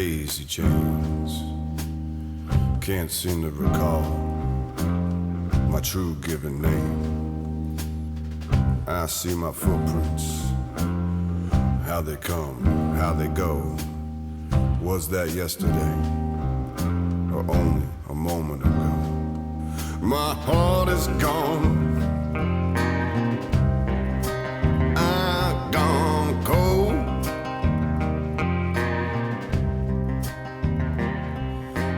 daisy chains. Can't seem to recall my true given name. I see my footprints, how they come, how they go. Was that yesterday, or only a moment ago? My heart is gone, I've gone cold.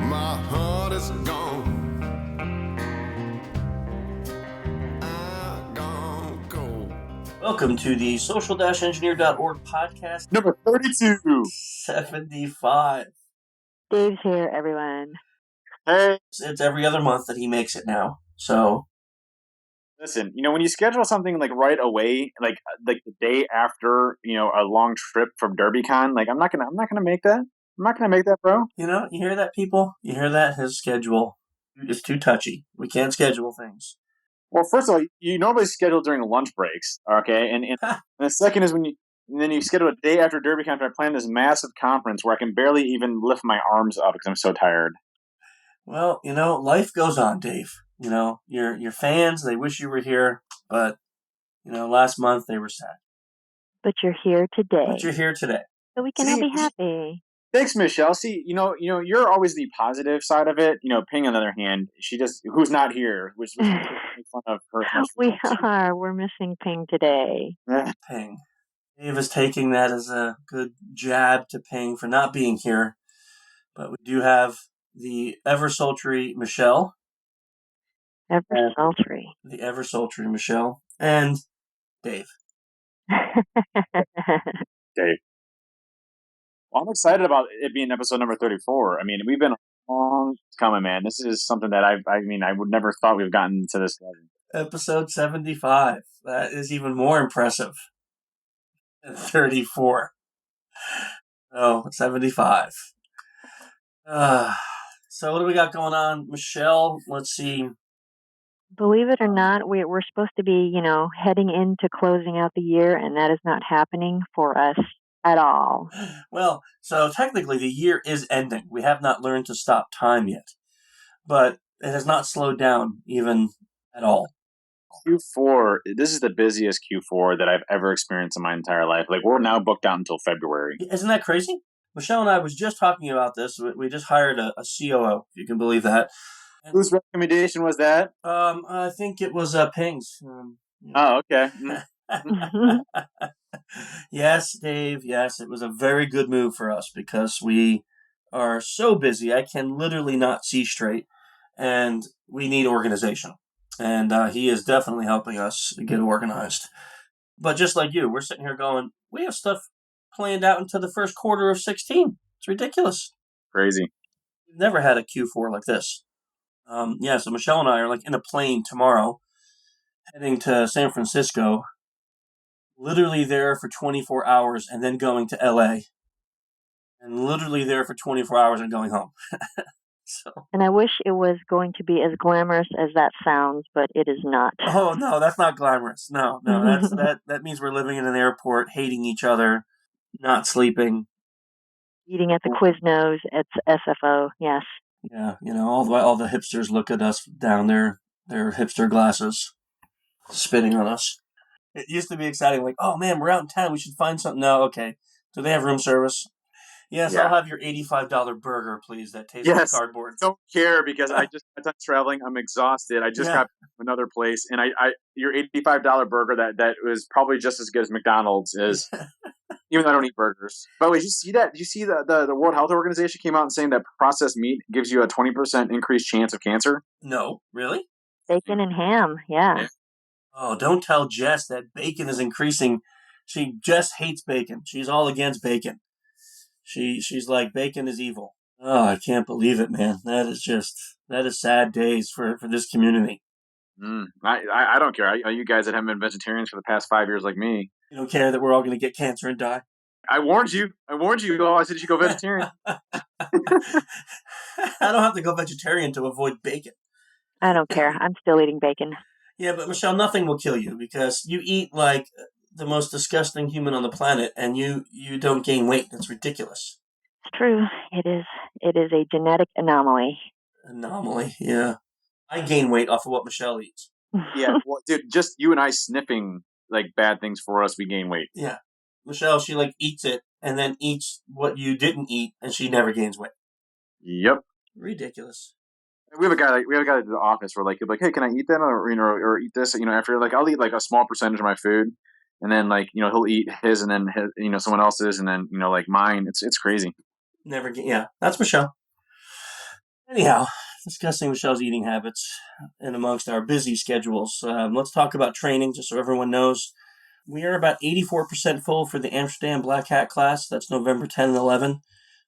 My heart is gone, I've gone cold. Welcome to the social-engineer.org podcast. Number 32. 75. Dave's here, everyone. Hey, It's every other month that he makes it now. So, listen, when you schedule something like right away, like the day after, a long trip from DerbyCon, like I'm not gonna make that. I'm not gonna make that, bro. you hear that, people? You hear that? His schedule is too touchy. We can't schedule things. Well, first of all, you normally schedule during lunch breaks, okay? And the second is then you schedule a day after DerbyCon. I plan this massive conference where I can barely even lift my arms up because I'm so tired. Well, life goes on, Dave. Your fans, they wish you were here, but, last month they were sad. But you're here today. So we can all be happy. Thanks, Michelle. See, you're always the positive side of it. Ping, on the other hand, who's not here, which was making fun of her. We're missing Ping today. Ping. Dave is taking that as a good jab to Ping for not being here. But we do have the ever-sultry Michelle. Ever-sultry. The ever-sultry Michelle. And Dave. Dave. Well, I'm excited about it being episode number 34. I mean, we've been a long coming, man. This is something that I would never thought we've gotten to this level. Episode 75. That is even more impressive than 34. Oh, 75. So what do we got going on? Michelle, let's see. Believe it or not, we're supposed to be, heading into closing out the year, and that is not happening for us at all. Well, so technically the year is ending. We have not learned to stop time yet. But it has not slowed down even at all. Q4, this is the busiest Q4 that I've ever experienced in my entire life. Like, we're now booked out until February. Isn't that crazy? Michelle and I was just talking about this. We just hired a COO, if you can believe that. And whose recommendation was that? I think it was Ping's. Oh, okay. Yes, Dave. Yes, it was a very good move for us because we are so busy. I can literally not see straight, and we need organization. And he is definitely helping us get organized. But just like you, we're sitting here going, we have stuff planned out into the first quarter of 16. It's ridiculous. Crazy. We've never had a Q4 like this. So Michelle and I are like in a plane tomorrow, heading to San Francisco, literally there for 24 hours and then going to LA. And literally there for 24 hours and going home. And I wish it was going to be as glamorous as that sounds, but it is not. Oh, no, that's not glamorous. No, that means we're living in an airport, hating each other, not sleeping. Eating at the Quiznos at SFO, yes. Yeah, all the hipsters look at us down their hipster glasses, spitting on us. It used to be exciting, like, oh man, we're out in town, we should find something. No, okay. Do they have room service? Yes, yeah. I'll have your $85 burger, please, that tastes like cardboard. I don't care because I just got done traveling. I'm exhausted. I just got to another place, and I your $85 burger that was probably just as good as McDonald's is, even though I don't eat burgers. By the way, did you see that? Did you see the World Health Organization came out and saying that processed meat gives you a 20% increased chance of cancer? No, really? Bacon and ham, yeah. Oh, don't tell Jess that bacon is increasing. Jess hates bacon. She's all against bacon. She's like, bacon is evil. Oh, I can't believe it, man. That is sad days for this community. I don't care. Are you guys that haven't been vegetarians for the past 5 years like me? You don't care that we're all going to get cancer and die? I warned you. Oh, I said you should go vegetarian. I don't have to go vegetarian to avoid bacon. I don't care. I'm still eating bacon. Yeah, but Michelle, nothing will kill you because you eat like the most disgusting human on the planet, and you don't gain weight. It's ridiculous. true. It is. It is a genetic anomaly. Anomaly, yeah. I gain weight off of what Michelle eats. Yeah, well, dude, just you and I sniffing like bad things for us, we gain weight. Yeah. Michelle, she like eats it and then eats what you didn't eat, and she never gains weight. Yep. Ridiculous. We have a guy at the office where like he'll be like, hey, can I eat that or eat this? After like I'll eat like a small percentage of my food, and then like he'll eat his and then his, someone else's and then like mine. It's crazy. Never gain. Yeah, that's Michelle. Anyhow, discussing Michelle's eating habits and amongst our busy schedules, let's talk about training just so everyone knows. We are about 84% full for the Amsterdam Black Hat class. That's November 10 and 11.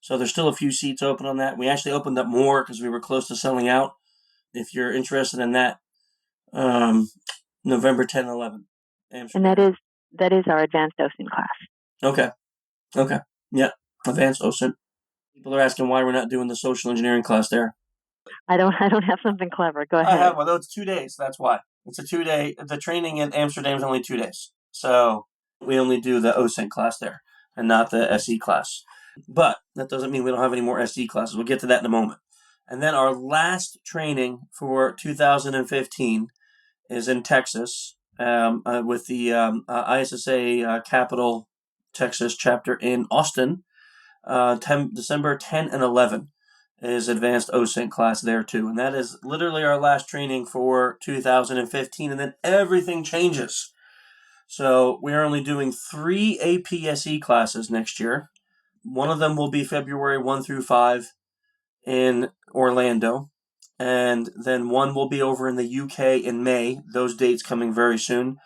So there's still a few seats open on that. We actually opened up more because we were close to selling out. If you're interested in that, November 10 and 11. Amsterdam. And that is our advanced dosing class. Okay. Yeah, advanced OSINT. People are asking why we're not doing the social engineering class there. I don't have something clever. Go ahead. I have one. Though it's 2 days. That's why. It's a 2-day. The training in Amsterdam is only 2 days. So we only do the OSINT class there and not the SE class. But that doesn't mean we don't have any more SE classes. We'll get to that in a moment. And then our last training for 2015 is in Texas with the ISSA Capital Texas chapter in Austin. December 10 and 11 is advanced OSINT class there too. And that is literally our last training for 2015. And then everything changes. So we're only doing 3 APSE classes next year. One of them will be February 1 through 5 in Orlando. And then one will be over in the UK in May. Those dates coming very soon.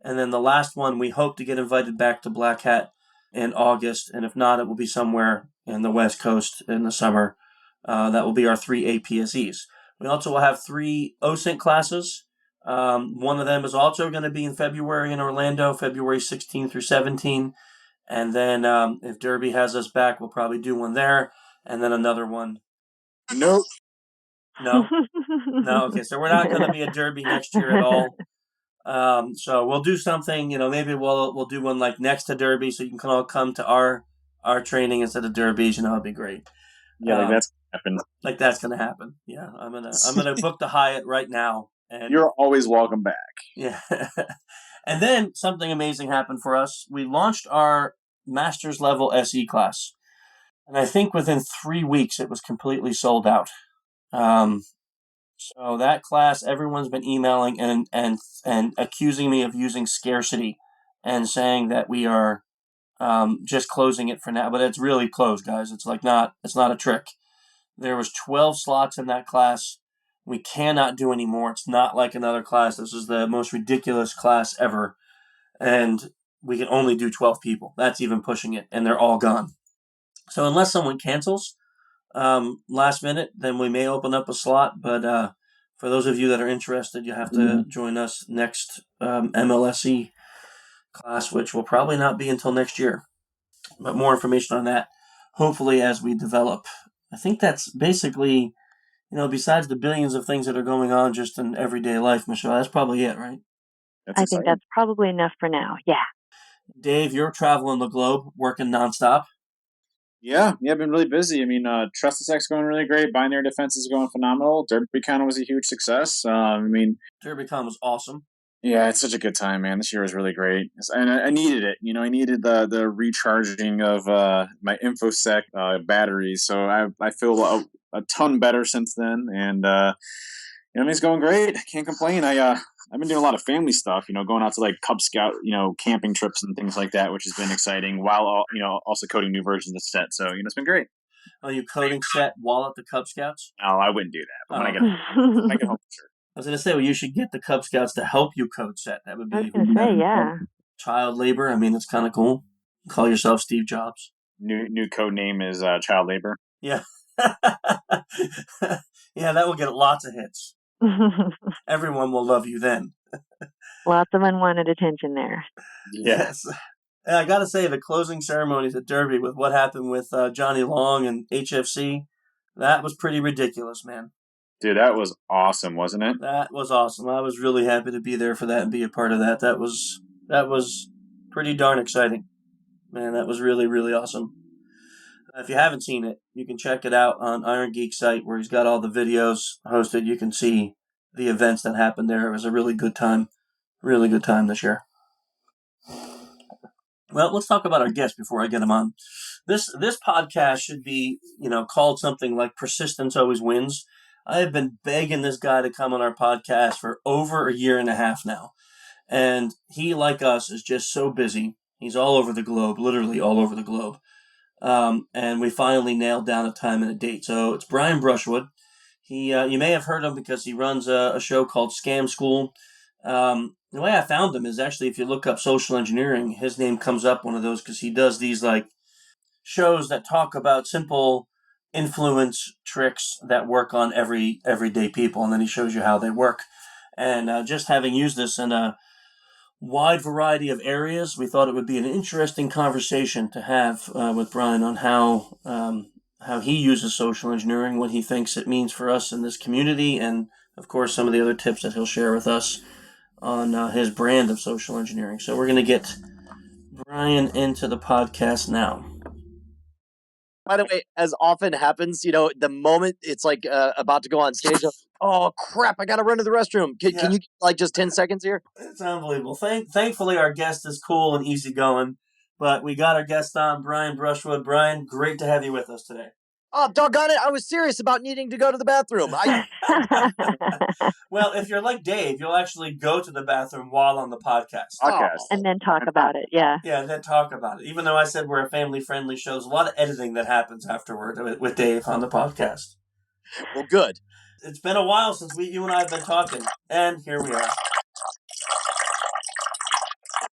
And then the last one, we hope to get invited back to Black Hat in August. And if not, it will be somewhere in the West Coast in the summer. That will be our 3 APSEs. We also will have 3 OSINT classes. One of them is also going to be in February in Orlando, February 16 through 17. And then if Derby has us back, we'll probably do one there. And then another one. Nope. No? No? Okay, so we're not going to be at Derby next year at all. So we'll do something, maybe we'll do one like next to Derby so you can all come to our training instead of Derby's. It'd be great. Yeah, like that's happened. Like that's gonna happen. Yeah, I'm gonna book the Hyatt right now. And you're always welcome back. Yeah. And then something amazing happened for us. We launched our master's level SE class, and I think within 3 weeks it was completely sold out. So that class, everyone's been emailing and accusing me of using scarcity and saying that we are just closing it for now, but it's really closed, guys. It's not a trick. There was 12 slots in that class. We cannot do any more. It's not like another class. This is the most ridiculous class ever. And we can only do 12 people. That's even pushing it. And they're all gone. So unless someone cancels last minute, then we may open up a slot. But for those of you that are interested, you have to join us next MLSE class, which will probably not be until next year. But more information on that, hopefully, as we develop. I think that's basically, besides the billions of things that are going on just in everyday life, Michelle, that's probably it, right? I think that's probably enough for now. Yeah. Dave, you're traveling the globe, working nonstop. Yeah, I've been really busy. I mean, Trust Tech's going really great. Binary Defense is going phenomenal. DerbyCon was a huge success. DerbyCon was awesome. Yeah, it's such a good time, man. This year was really great, and I needed it. I needed the recharging of my InfoSec batteries. So I feel a ton better since then, and it's going great. I can't complain. I've been doing a lot of family stuff. Going out to like Cub Scout, camping trips and things like that, which has been exciting. While also coding new versions of set. So it's been great. Are you coding set while at the Cub Scouts? No, I wouldn't do that. But when I get home, sure. I was going to say, you should get the Cub Scouts to help you code set. That would be. I was going to say, yeah. Child labor. I mean, it's kind of cool. Call yourself Steve Jobs. New code name is child labor. Yeah. Yeah, that will get lots of hits. Everyone will love you then. Lots of unwanted attention there. Yes. And I got to say, the closing ceremonies at Derby with what happened with Johnny Long and HFC, that was pretty ridiculous, man. Dude, that was awesome, wasn't it? That was awesome. I was really happy to be there for that and be a part of that. That was pretty darn exciting. Man, that was really, really awesome. If you haven't seen it, you can check it out on Iron Geek site where he's got all the videos hosted. You can see the events that happened there. It was a really good time this year. Well, let's talk about our guest before I get him on. This podcast should be, called something like Persistence Always Wins. I have been begging this guy to come on our podcast for over a year and a half now. And he, like us, is just so busy. He's all over the globe, literally all over the globe. And we finally nailed down a time and a date. So it's Brian Brushwood. He, you may have heard him because he runs a show called Scam School. The way I found him is actually, if you look up social engineering, his name comes up one of those because he does these like shows that talk about simple influence tricks that work on everyday people, and then he shows you how they work. And just having used this in a wide variety of areas, we thought it would be an interesting conversation to have with Brian on how he uses social engineering, what he thinks it means for us in this community, and of course some of the other tips that he'll share with us on his brand of social engineering. So we're going to get Brian into the podcast now. By the way, as often happens, the moment it's like about to go on stage, oh crap, I got to run to the restroom. Can you like just 10 seconds here? It's unbelievable. Thankfully, our guest is cool and easygoing, but we got our guest on, Brian Brushwood. Brian, great to have you with us today. Oh, doggone it. I was serious about needing to go to the bathroom. Well, if you're like Dave, you'll actually go to the bathroom while on the podcast. And then talk about it, yeah. Yeah, and then talk about it. Even though I said we're a family-friendly show, there's a lot of editing that happens afterward with Dave on the podcast. Well, good. It's been a while since you and I have been talking, and here we are.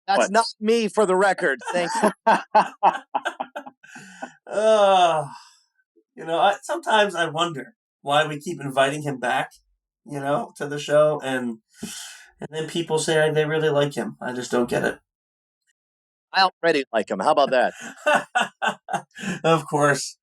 That's not me, for the record. Thank you. Sometimes I wonder why we keep inviting him back, to the show, and then people say they really like him. I just don't get it. I already like him. How about that? Of course.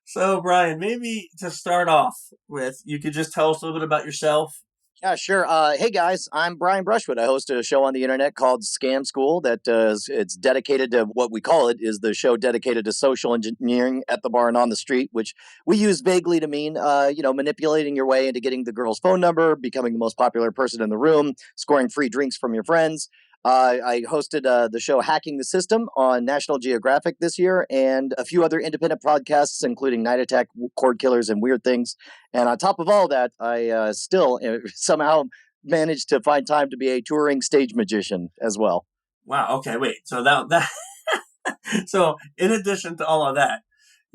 So, Brian, maybe to start off with, you could just tell us a little bit about yourself. Yeah, sure. Hey guys, I'm Brian Brushwood. I host a show on the internet called Scam School that it's dedicated to what we call it is the show dedicated to social engineering at the bar and on the street, which we use vaguely to mean, manipulating your way into getting the girl's phone number, becoming the most popular person in the room, scoring free drinks from your friends. I hosted the show Hacking the System on National Geographic this year, and a few other independent podcasts, including Night Attack, Cord Killers, and Weird Things. And on top of all that, I still somehow managed to find time to be a touring stage magician as well. Wow. Okay. Wait. So that so in addition to all of that,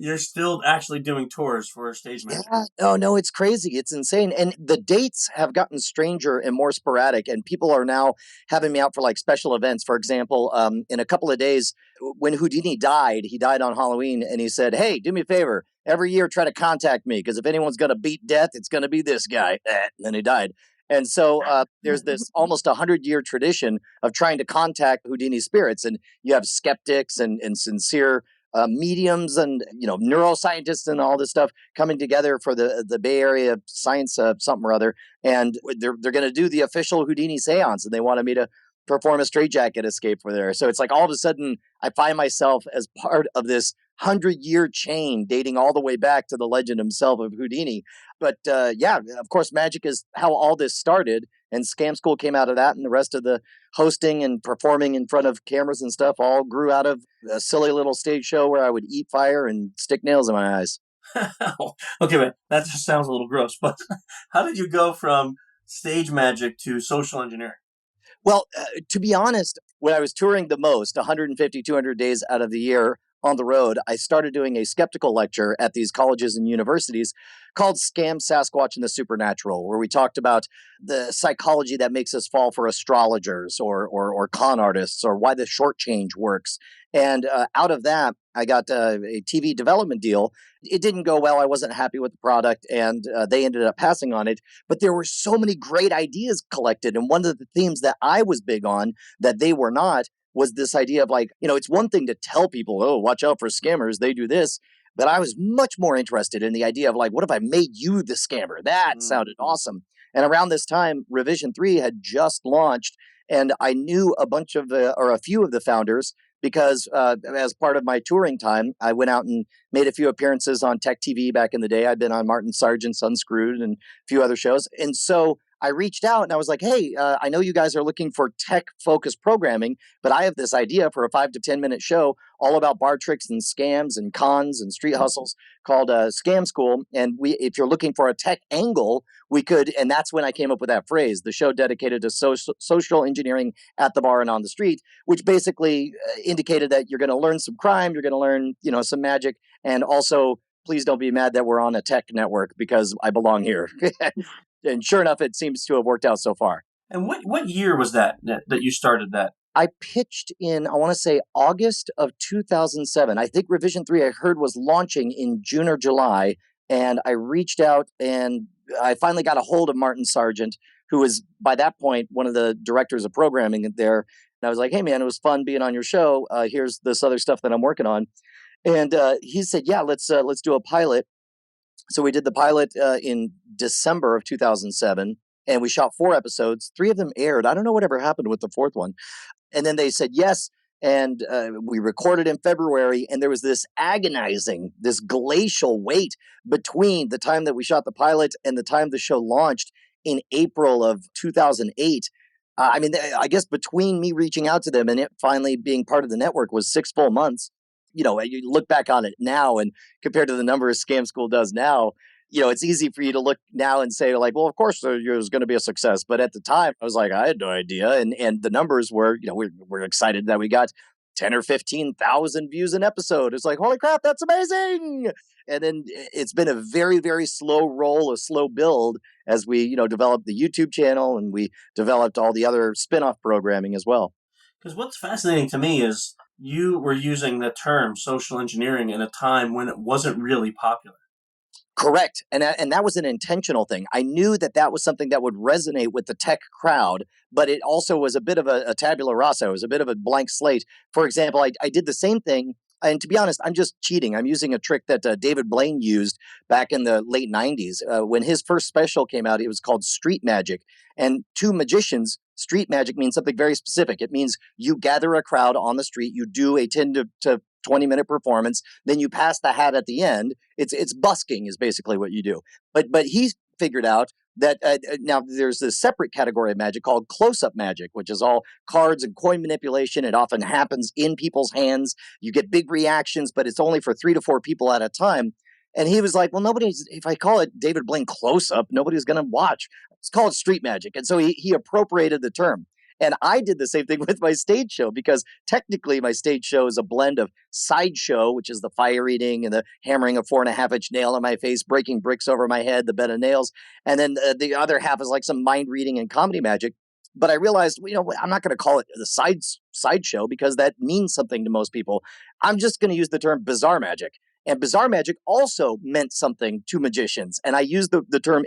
you're still actually doing tours for Stage Magic. Yeah. Oh, no, it's crazy. It's insane. And the dates have gotten stranger and more sporadic, and people are now having me out for like special events. For example, in a couple of days, when Houdini died, he died on Halloween, and he said, hey, do me a favor. Every year, try to contact me, because if anyone's going to beat death, it's going to be this guy. And then he died. And so there's this almost 100-year tradition of trying to contact Houdini spirits. And you have skeptics and sincere mediums and neuroscientists and all this stuff coming together for the Bay Area science something or other, and they're going to do the official Houdini seance, and they wanted me to perform a straitjacket escape for there. So it's like all of a sudden I find myself as part of this 100-year chain dating all the way back to the legend himself of Houdini. But of course, magic is how all this started, and Scam School came out of that, and the rest of the hosting and performing in front of cameras and stuff all grew out of a silly little stage show where I would eat fire and stick nails in my eyes. Okay, wait, that just sounds a little gross, but how did you go from stage magic to social engineering? Well, to be honest, when I was touring the most, 150, 200 days out of the year on the road, I started doing a skeptical lecture at these colleges and universities called Scam, Sasquatch, and the Supernatural, where we talked about the psychology that makes us fall for astrologers or con artists, or why the short change works. And out of that, I got a TV development deal. It didn't go well. I wasn't happy with the product, and they ended up passing on it. But there were so many great ideas collected. And one of the themes that I was big on that they were not was this idea of like, it's one thing to tell people, oh, watch out for scammers, they do this. But I was much more interested in the idea of like, what if I made you the scammer? That sounded awesome. And around this time, Revision 3 had just launched, and I knew a few of the founders because as part of my touring time, I went out and made a few appearances on Tech TV back in the day. I'd been on Martin Sargent's Unscrewed and a few other shows. And so I reached out and I was like, hey, I know you guys are looking for tech-focused programming, but I have this idea for a 5 to 10-minute show all about bar tricks and scams and cons and street hustles called Scam School. And if you're looking for a tech angle, we could, and that's when I came up with that phrase, the show dedicated to social engineering at the bar and on the street, which basically indicated that you're going to learn some crime, you're going to learn, some magic, and also please don't be mad that we're on a tech network because I belong here. And sure enough, it seems to have worked out so far. And what year was that you started that? I pitched in, I want to say, August of 2007. I think Revision 3, I heard, was launching in June or July. And I reached out and I finally got a hold of Martin Sargent, who was, by that point, one of the directors of programming there. And I was like, hey, man, it was fun being on your show. Here's this other stuff that I'm working on. And he said, yeah, let's do a pilot. So we did the pilot in December of 2007, and we shot 4 episodes. 3 of them aired. I don't know whatever happened with the 4th one. And then they said yes, and we recorded in February, and there was this agonizing, this glacial wait between the time that we shot the pilot and the time the show launched in April of 2008. I guess between me reaching out to them and it finally being part of the network was 6 full months. You look back on it now and compared to the numbers Scam School does now, it's easy for you to look now and say like, well, of course there's going to be a success. But at the time I was like, I had no idea. And the numbers were, we're excited that we got 10 or 15,000 views an episode. It's like, holy crap, that's amazing. And then it's been a very, very slow roll, a slow build as we, developed the YouTube channel and we developed all the other spin-off programming as well. Because what's fascinating to me is you were using the term social engineering in a time when it wasn't really popular. Correct. And that was an intentional thing. I knew that was something that would resonate with the tech crowd, but it also was a bit of a tabula rasa. It was a bit of a blank slate. For example, I did the same thing. And to be honest, I'm just cheating. I'm using a trick that David Blaine used back in the late 90s. When his first special came out, it was called Street Magic. And to magicians, street magic means something very specific. It means you gather a crowd on the street, you do a 10 to 20-minute performance, then you pass the hat at the end. It's busking is basically what you do. But he figured out that now there's this separate category of magic called close-up magic, which is all cards and coin manipulation. It often happens in people's hands. You get big reactions, but it's only for 3 to 4 people at a time. And he was like, well, if I call it David Blaine close-up, nobody's going to watch. It's called street magic. And so he appropriated the term. And I did the same thing with my stage show because technically my stage show is a blend of sideshow, which is the fire eating and the hammering a 4.5-inch nail in my face, breaking bricks over my head, the bed of nails. And then the other half is like some mind reading and comedy magic. But I realized, I'm not going to call it the sideshow because that means something to most people. I'm just going to use the term bizarre magic. And bizarre magic also meant something to magicians. And I used the term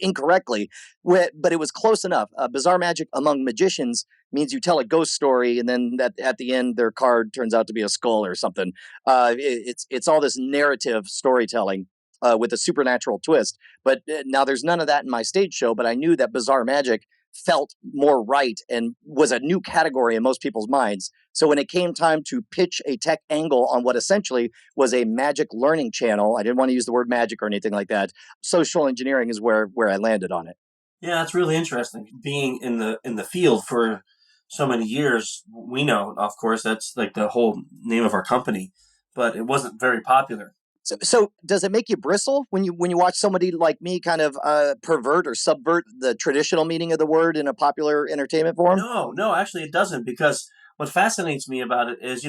incorrectly, but it was close enough. Bizarre magic among magicians means you tell a ghost story and then at the end their card turns out to be a skull or something. It's all this narrative storytelling with a supernatural twist. But now there's none of that in my stage show, but I knew that bizarre magic felt more right and was a new category in most people's minds. So when it came time to pitch a tech angle on what essentially was a magic learning channel, I didn't want to use the word magic or anything like that. Social engineering is where I landed on it. Yeah, that's really interesting. Being in the field for so many years, we know, of course, that's like the whole name of our company, but it wasn't very popular. So does it make you bristle when you watch somebody like me kind of pervert or subvert the traditional meaning of the word in a popular entertainment form? No, actually it doesn't, because what fascinates me about it is,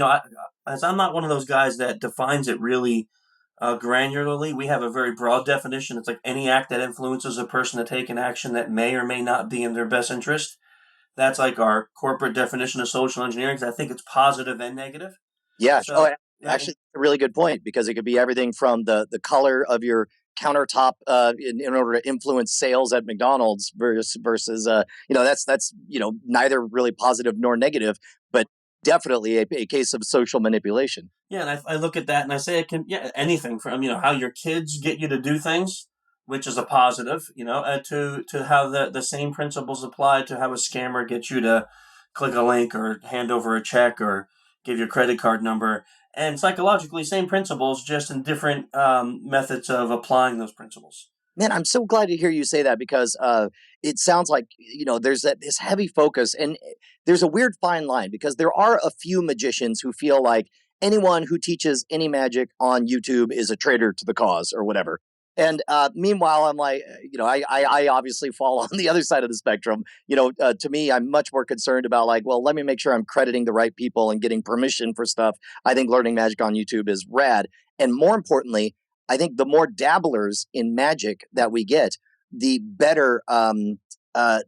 as I'm not one of those guys that defines it really granularly. We have a very broad definition. It's like any act that influences a person to take an action that may or may not be in their best interest. That's like our corporate definition of social engineering, because I think it's positive and negative. Yeah. So, actually, a really good point, because it could be everything from the color of your countertop in order to influence sales at McDonald's versus that's neither really positive nor negative, but definitely a case of social manipulation. Yeah, and I look at that and I say it can anything from how your kids get you to do things, which is a positive, to how the same principles apply to how a scammer gets you to click a link or hand over a check or give your credit card number. And psychologically, same principles, just in different methods of applying those principles. Man, I'm so glad to hear you say that because it sounds like there's this heavy focus, and there's a weird fine line because there are a few magicians who feel like anyone who teaches any magic on YouTube is a traitor to the cause or whatever. And meanwhile, I'm like, I obviously fall on the other side of the spectrum. To me, I'm much more concerned about like, well, let me make sure I'm crediting the right people and getting permission for stuff. I think learning magic on YouTube is rad, and more importantly, I think the more dabblers in magic that we get, the better the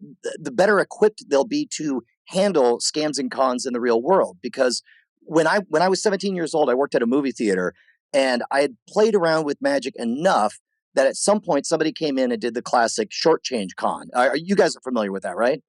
better equipped they'll be to handle scams and cons in the real world. Because when I was 17 years old, I worked at a movie theater, and I had played around with magic enough that at some point somebody came in and did the classic shortchange con. You guys are familiar with that, right?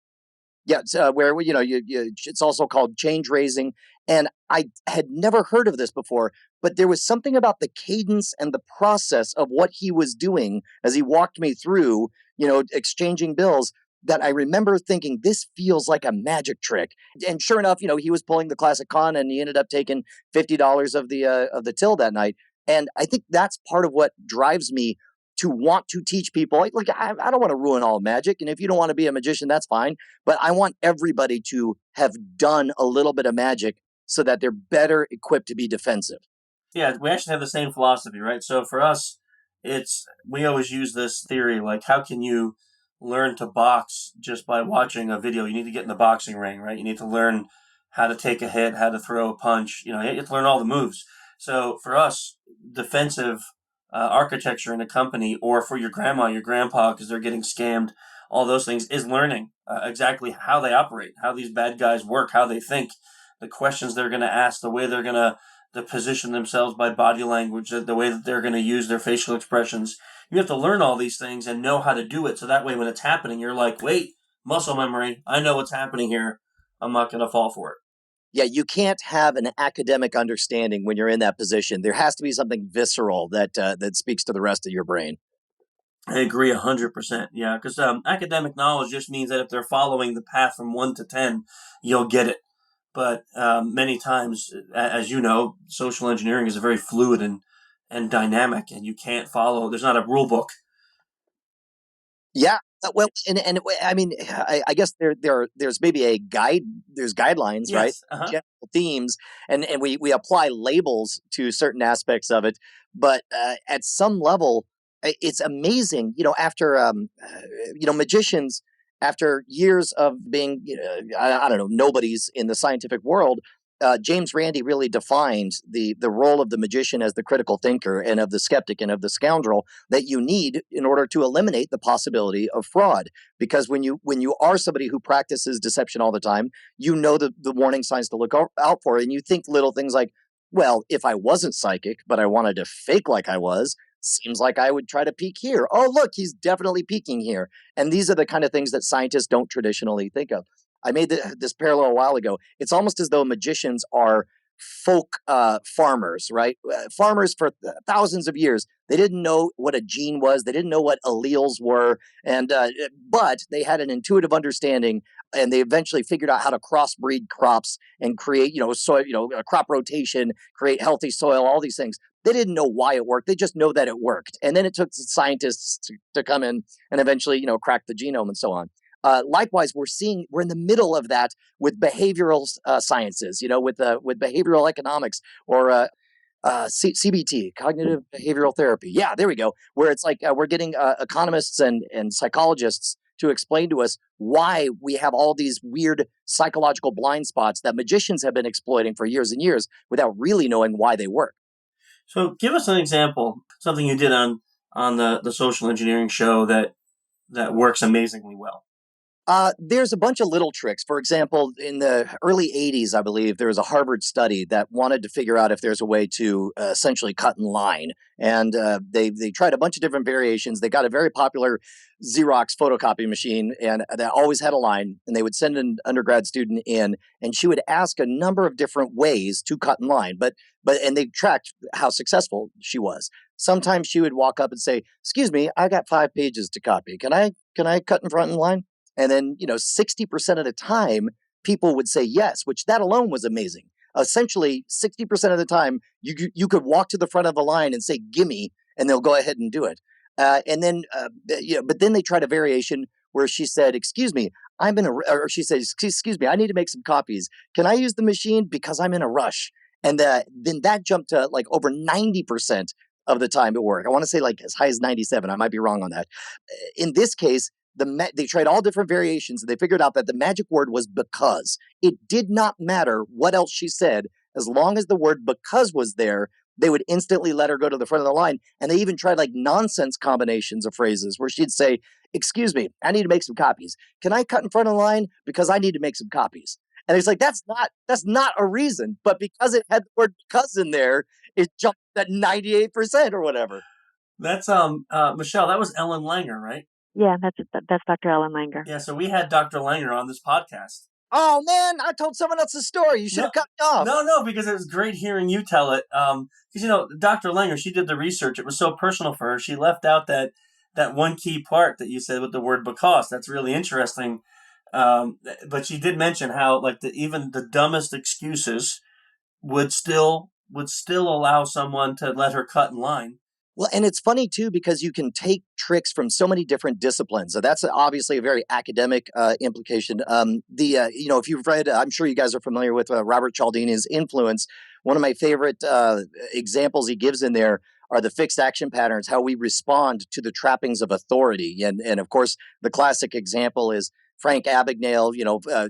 Yeah, it's, where it's also called change raising, and I had never heard of this before, but there was something about the cadence and the process of what he was doing as he walked me through, exchanging bills. That I remember thinking, this feels like a magic trick. And sure enough, he was pulling the classic con, and he ended up taking $50 of the till that night. And I think that's part of what drives me to want to teach people. Like I don't want to ruin all magic. And if you don't want to be a magician, that's fine. But I want everybody to have done a little bit of magic so that they're better equipped to be defensive. Yeah, we actually have the same philosophy, right? So for us, we always use this theory, like how can you learn to box just by watching a video? You need to get in the boxing ring, right? You need to learn how to take a hit, how to throw a punch. You have to learn all the moves. So for us, defensive architecture in a company, or for your grandma, your grandpa, because they're getting scammed, all those things, is learning exactly how they operate, how these bad guys work, how they think, the questions they're going to ask, the way they're going to position themselves by body language, the way that they're going to use their facial expressions. You have to learn all these things and know how to do it. So that way when it's happening, you're like, wait, muscle memory. I know what's happening here. I'm not going to fall for it. Yeah, you can't have an academic understanding when you're in that position. There has to be something visceral that speaks to the rest of your brain. I agree 100%. Yeah, because academic knowledge just means that if they're following the path from 1 to 10, you'll get it. But many times, as you know, social engineering is very fluid and dynamic, and you can't follow. There's not a rule book. Yeah, well, and I mean, I guess there's maybe a guide. There's guidelines, Yes, right? uh-huh. General themes, and we apply labels to certain aspects of it. But at some level, it's amazing. After magicians, after years of being, I don't know, nobodies in the scientific world. James Randi really defined the role of the magician as the critical thinker and of the skeptic and of the scoundrel that you need in order to eliminate the possibility of fraud. Because when you are somebody who practices deception all the time, you know the warning signs to look out for, and you think little things like, well, if I wasn't psychic, but I wanted to fake like I was, seems like I would try to peek here. Oh, look, he's definitely peeking here. And these are the kind of things that scientists don't traditionally think of. I made this parallel a while ago. It's almost as though magicians are folk farmers, right? Farmers for thousands of years. They didn't know what a gene was. They didn't know what alleles were, but they had an intuitive understanding, and they eventually figured out how to crossbreed crops and create, soil, crop rotation, create healthy soil, all these things. They didn't know why it worked. They just know that it worked. And then it took scientists to come in and eventually, crack the genome and so on. Likewise, we're in the middle of that with behavioral sciences, with behavioral economics or CBT, cognitive behavioral therapy. Yeah, there we go. Where it's like we're getting economists and psychologists to explain to us why we have all these weird psychological blind spots that magicians have been exploiting for years and years without really knowing why they work. So give us an example, something you did on the social engineering show that works amazingly well. There's a bunch of little tricks. For example, in the early 80s, I believe, there was a Harvard study that wanted to figure out if there's a way to essentially cut in line. And they tried a bunch of different variations. They got a very popular Xerox photocopy machine, and that always had a line. And they would send an undergrad student in, and she would ask a number of different ways to cut in line. And they tracked how successful she was. Sometimes she would walk up and say, "Excuse me, I got 5 pages to copy. Can I cut in front in line?" And then, 60% of the time, people would say yes, which that alone was amazing. essentially 60% of the time, you could walk to the front of the line and say, gimme, and they'll go ahead and do it. But then they tried a variation where she said, excuse me, or she said, excuse me, I need to make some copies. Can I use the machine because I'm in a rush? And then that jumped to like over 90% of the time at work. I want to say like as high as 97. I might be wrong on that. In this case, they tried all different variations and they figured out that the magic word was because. It did not matter what else she said. As long as the word because was there, they would instantly let her go to the front of the line. And they even tried like nonsense combinations of phrases where she'd say, excuse me, I need to make some copies. Can I cut in front of the line? Because I need to make some copies. And it's like, that's not a reason. But because it had the word because in there, it jumped at 98% or whatever. That's Michelle, that was Ellen Langer, right? Yeah, that's Dr. Ellen Langer. Yeah, so we had Dr. Langer on this podcast. Oh man, I told someone else's story. You should have cut me off. No, because it was great hearing you tell it. Because Dr. Langer, she did the research. It was so personal for her. She left out that one key part that you said with the word because. That's really interesting. But she did mention how like even the dumbest excuses would still allow someone to let her cut in line. Well, and it's funny too, because you can take tricks from so many different disciplines. So that's obviously a very academic implication. If you've read, I'm sure you guys are familiar with Robert Cialdini's influence. One of my favorite examples he gives in there are the fixed action patterns, how we respond to the trappings of authority. And of course, the classic example is Frank Abagnale,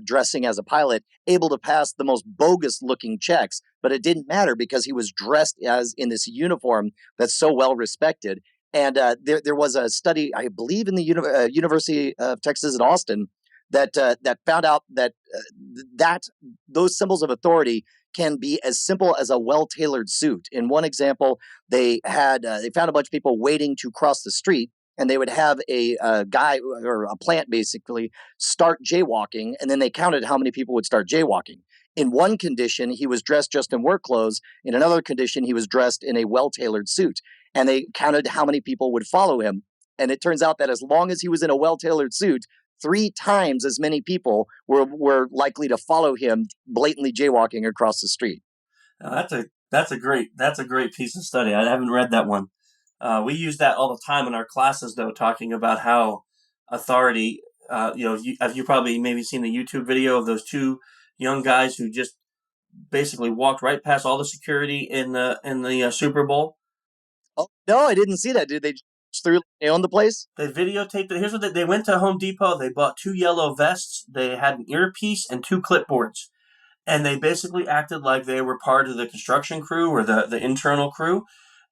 dressing as a pilot, able to pass the most bogus looking checks, but it didn't matter because he was dressed as in this uniform that's so well respected. And there was a study, I believe, in the University of Texas at Austin that found out that those symbols of authority can be as simple as a well-tailored suit. In one example, they found a bunch of people waiting to cross the street. And they would have a guy or a plant basically start jaywalking, and then they counted how many people would start jaywalking. In one condition, he was dressed just in work clothes. In another condition, he was dressed in a well-tailored suit. And they counted how many people would follow him. And it turns out that as long as he was in a well-tailored suit, 3 times as many people were likely to follow him blatantly jaywalking across the street. That's a great piece of study. I haven't read that one. We use that all the time in our classes, though, talking about how authority, you probably maybe seen the YouTube video of those 2 young guys who just basically walked right past all the security in the Super Bowl. Oh, no, I didn't see that. Did they own the place? They videotaped it. Here's what they went to Home Depot. They bought 2 yellow vests. They had an earpiece and 2 clipboards. And they basically acted like they were part of the construction crew or the internal crew.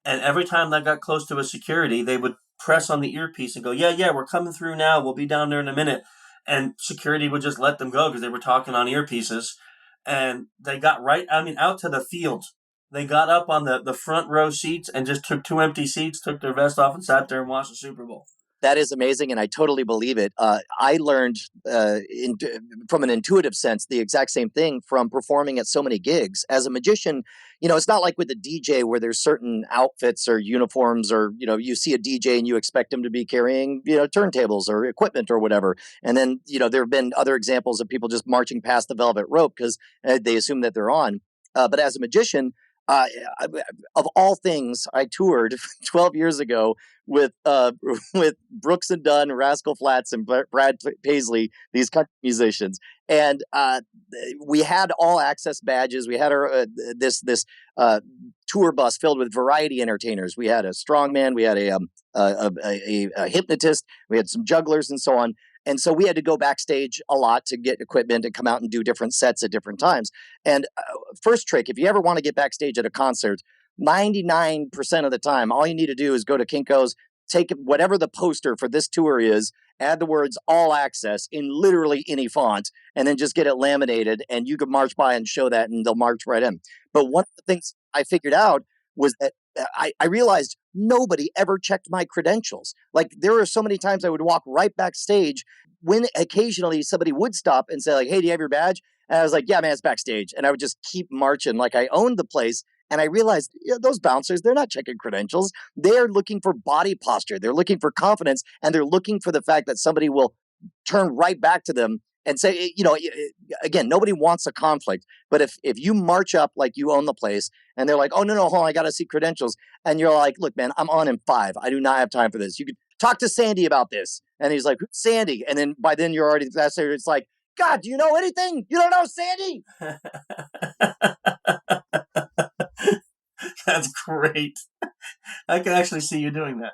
And every time that got close to a security, they would press on the earpiece and go, yeah, we're coming through now. We'll be down there in a minute. And security would just let them go because they were talking on earpieces. And they got out to the field. They got up on the front row seats and just took 2 empty seats, took their vest off and sat there and watched the Super Bowl. That is amazing, and I totally believe it. I learned from an intuitive sense the exact same thing from performing at so many gigs. As a magician, it's not like with a DJ where there's certain outfits or uniforms or, you see a DJ and you expect him to be carrying, turntables or equipment or whatever. And then, there have been other examples of people just marching past the velvet rope because they assume that they're on. But as a magician, of all things, I toured 12 years ago with Brooks and Dunn, Rascal Flatts, and Brad Paisley, these country musicians, and we had all access badges. We had our this tour bus filled with variety entertainers. We had a strongman, we had a hypnotist, we had some jugglers, and so on. And so we had to go backstage a lot to get equipment and come out and do different sets at different times. And first trick, if you ever want to get backstage at a concert, 99% of the time, all you need to do is go to Kinko's, take whatever the poster for this tour is, add the words all access in literally any font, and then just get it laminated. And you can march by and show that and they'll march right in. But one of the things I figured out was that I realized nobody ever checked my credentials. Like there were so many times I would walk right backstage when occasionally somebody would stop and say like, hey, do you have your badge? And I was like, yeah, man, it's backstage. And I would just keep marching like I owned the place. And I realized those bouncers, they're not checking credentials. They're looking for body posture. They're looking for confidence. And they're looking for the fact that somebody will turn right back to them and say, again, nobody wants a conflict. But if you march up like you own the place and they're like, oh, no, hold on, I got to see credentials. And you're like, look, man, I'm on in 5. I do not have time for this. You could talk to Sandy about this. And he's like, who's Sandy? And then by then you're already, it's like, God, do you know anything? You don't know Sandy? That's great. I can actually see you doing that.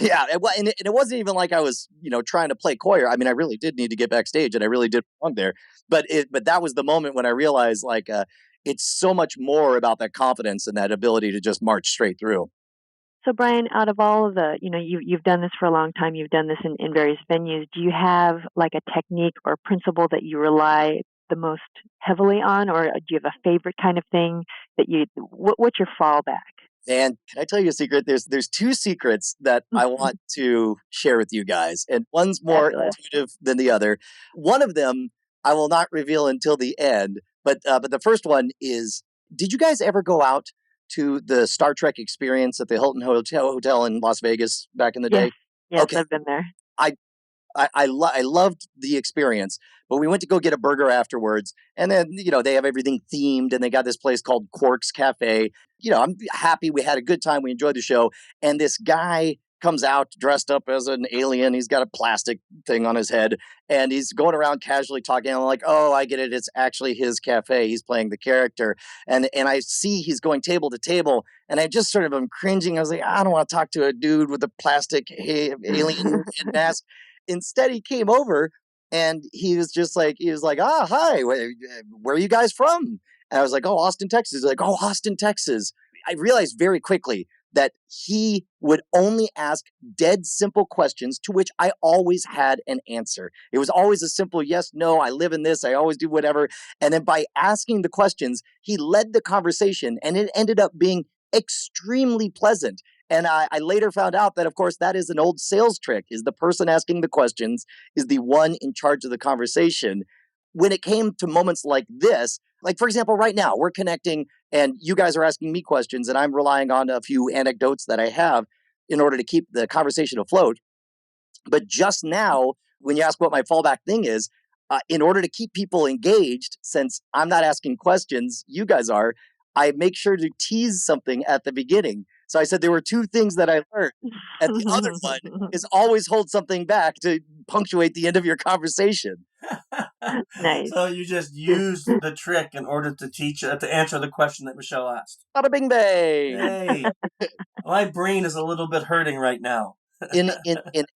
Yeah, and it wasn't even like I was, trying to play coy. I mean, I really did need to get backstage, and I really did belong there. But that was the moment when I realized, it's so much more about that confidence and that ability to just march straight through. So, Brian, out of all of the, you've done this for a long time. You've done this in various venues. Do you have like a technique or principle that you rely the most heavily on, or do you have a favorite kind of thing that what's your fallback? And can I tell you a secret? There's 2 secrets that I want to share with you guys, and one's more intuitive than the other. One of them I will not reveal until the end, but the first one is: did you guys ever go out to the Star Trek experience at the Hilton Hotel in Las Vegas back in the day? Yes, okay. I've been there. I loved the experience, but we went to go get a burger afterwards, and then they have everything themed, and they got this place called Quark's Cafe. I'm happy we had a good time, we enjoyed the show, and this guy comes out dressed up as an alien. He's got a plastic thing on his head, and he's going around casually talking. I'm like, oh, I get it. It's actually his cafe. He's playing the character, and I see he's going table to table, and I just sort of am cringing. I was like, I don't want to talk to a dude with a plastic alien mask. Instead, he came over and he was like, hi, where are you guys from? And I was like, oh, Austin, Texas. He's like, oh, Austin, Texas. I realized very quickly that he would only ask dead simple questions to which I always had an answer. It was always a simple yes, no, I live in this, I always do whatever. And then by asking the questions, he led the conversation, and it ended up being extremely pleasant. And I later found out that, of course, that is an old sales trick, is the person asking the questions is the one in charge of the conversation. When it came to moments like this, like, for example, right now, we're connecting and you guys are asking me questions, and I'm relying on a few anecdotes that I have in order to keep the conversation afloat. But just now, when you ask what my fallback thing is, in order to keep people engaged, since I'm not asking questions, you guys are, I make sure to tease something at the beginning. So I said there were 2 things that I learned. And the other one is always hold something back to punctuate the end of your conversation. Nice. So you just used the trick in order to answer the question that Michelle asked. Bada bing bang. Hey, my brain is a little bit hurting right now. in